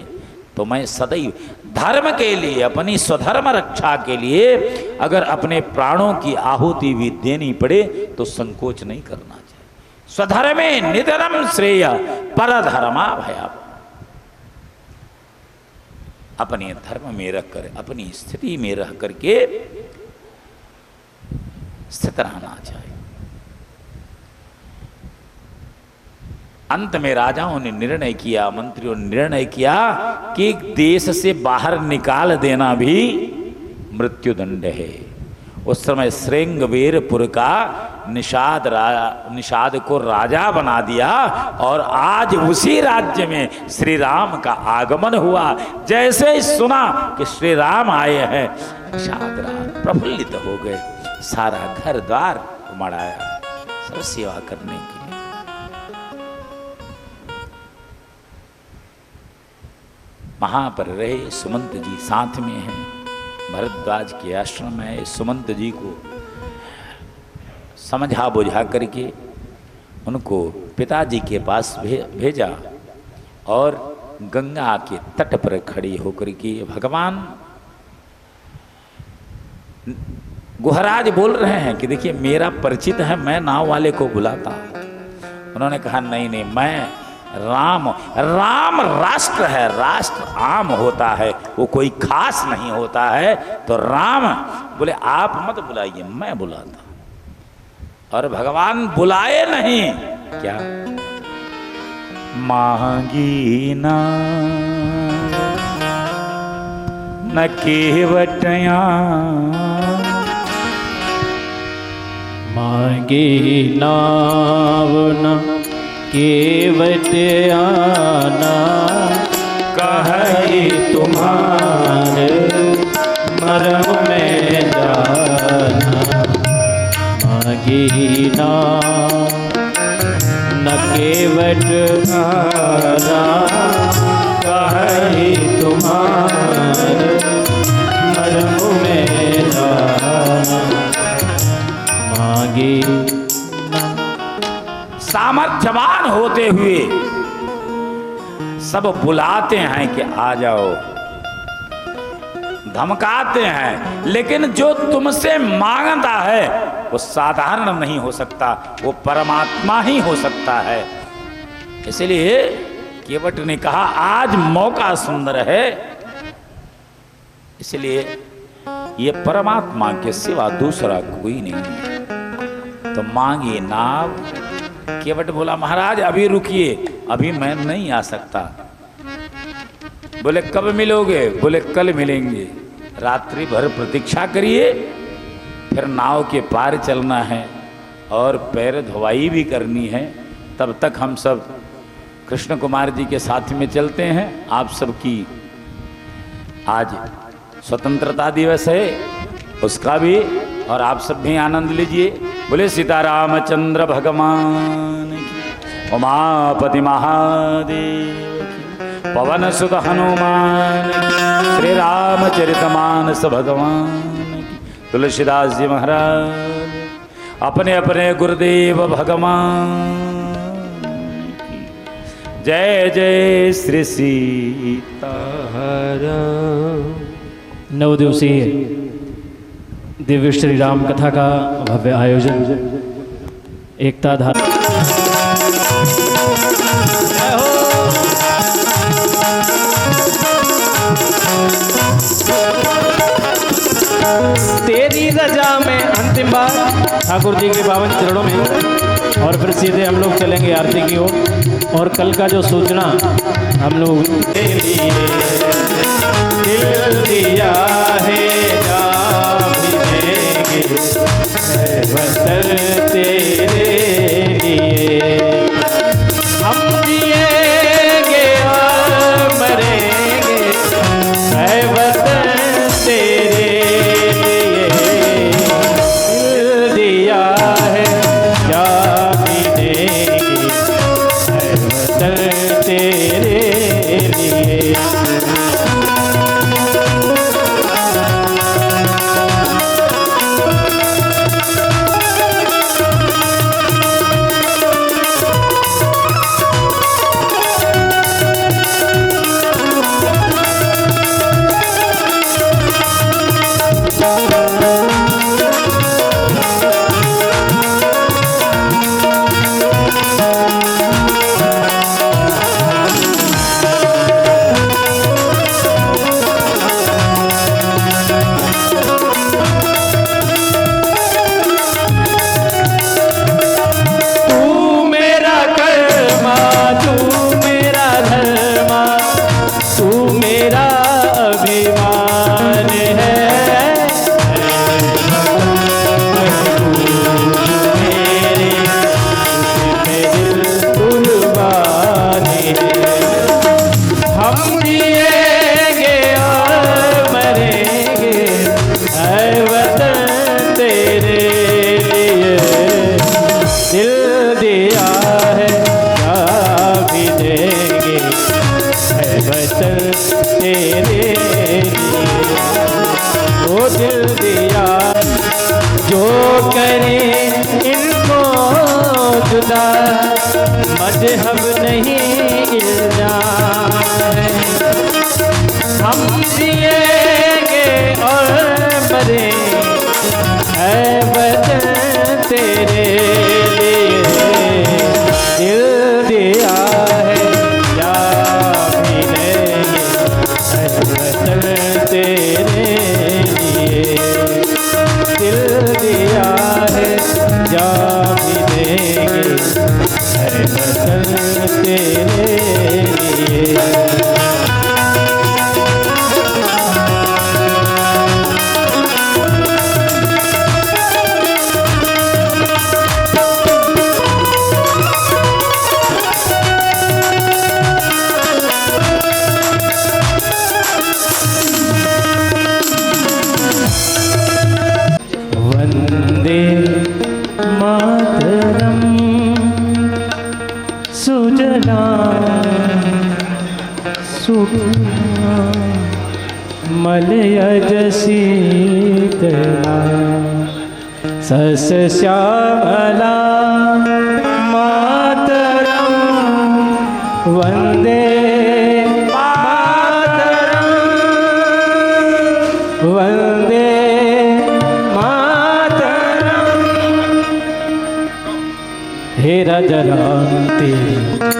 तो मैं सदैव धर्म के लिए, अपनी स्वधर्म रक्षा के लिए अगर अपने प्राणों की आहुति भी देनी पड़े तो संकोच नहीं करना चाहिए। स्वधर्मे निधनम श्रेय परधर्मा भया। अपने धर्म में रहकर, अपनी स्थिति में रह करके स्थित रहना चाहिए। अंत में राजाओं ने निर्णय किया, मंत्रियों ने निर्णय किया कि देश से बाहर निकाल देना भी मृत्युदंड है। उस समय श्रृंगवीरपुर का निषाद को राजा बना दिया और आज उसी राज्य में श्री राम का आगमन हुआ। जैसे ही सुना कि श्री राम आए हैं, निषाद राज प्रफुल्लित हो गए, सारा घर द्वार उमड़ आया सब सेवा करने के लिए। वहां पर रहे सुमंत जी साथ में हैं, भरद्वाज के आश्रम में सुमंत जी को समझा बुझा करके उनको पिताजी के पास भेजा और गंगा के तट पर खड़ी होकर के भगवान गुहराज बोल रहे हैं कि देखिए मेरा परिचित है, मैं नाव वाले को बुलाता हूं। उन्होंने कहा नहीं नहीं, मैं राम राष्ट्र है, राष्ट्र आम होता है, वो कोई खास नहीं होता है। तो राम बोले आप मत बुलाइए, मैं बुलाता। और भगवान बुलाए नहीं, क्या मांगी ना न केवटया, मांगी नाव न केवट आना, कहे तुम्हारे मरम में जाना। मांगी नाव न केवट आना, कहे तुम्हारे मरम में जाना। मांगी सामर्थ्यवान होते हुए सब बुलाते हैं कि आ जाओ, धमकाते हैं, लेकिन जो तुमसे मांगता है वो साधारण नहीं हो सकता, वो परमात्मा ही हो सकता है। इसलिए केवट ने कहा आज मौका सुंदर है, इसलिए ये परमात्मा के सिवा दूसरा कोई नहीं है। तो मांगी नाव। केवट बोला महाराज अभी रुकिए, अभी मैं नहीं आ सकता। बोले कब मिलोगे? बोले कल मिलेंगे, रात्रि भर प्रतीक्षा करिए, फिर नाव के पार चलना है और पैर धोवाई भी करनी है। तब तक हम सब कृष्ण कुमार जी के साथ में चलते हैं। आप सबकी आज स्वतंत्रता दिवस है, उसका भी, और आप सब भी आनंद लीजिए। बोले सीतारामचंद्र भगवान की, उमापति महादेव की, पवन सुत हनुमान की, श्री रामचरितमानस भगवान की, तुलसीदास जी महाराज, अपने अपने गुरुदेव भगवान की जय जय श्री सीताराम। 9 दिवसीय दिव्य श्री राम कथा का भव्य आयोजन एकता धारा। तेरी रजा में अंतिम बार ठाकुर जी के पावन चरणों में, और फिर सीधे हम लोग चलेंगे आरती की ओर। और कल का जो सूचना हम लोग दिया है तेरे लिए, हम जिएंगे और मरेंगे, है वतन तेरे लिए। दिल दिया है क्या भी देंगे, है वतन तेरे लिए। हमारा मजहब नहीं इल्जाम है। हम जिएंगे और मरे है वतन तेरे लिए, दिल दिया है जा भी लेंगे है वतन तेरे लिए, दिल दिया है जा भी देंगे है वतन तेरे लिए। वंदे मातरम सुजला सुफला मलयज शीतला सस्यश्यामला मातरम वंदे मातरम वंदे हे राजा राम तेरी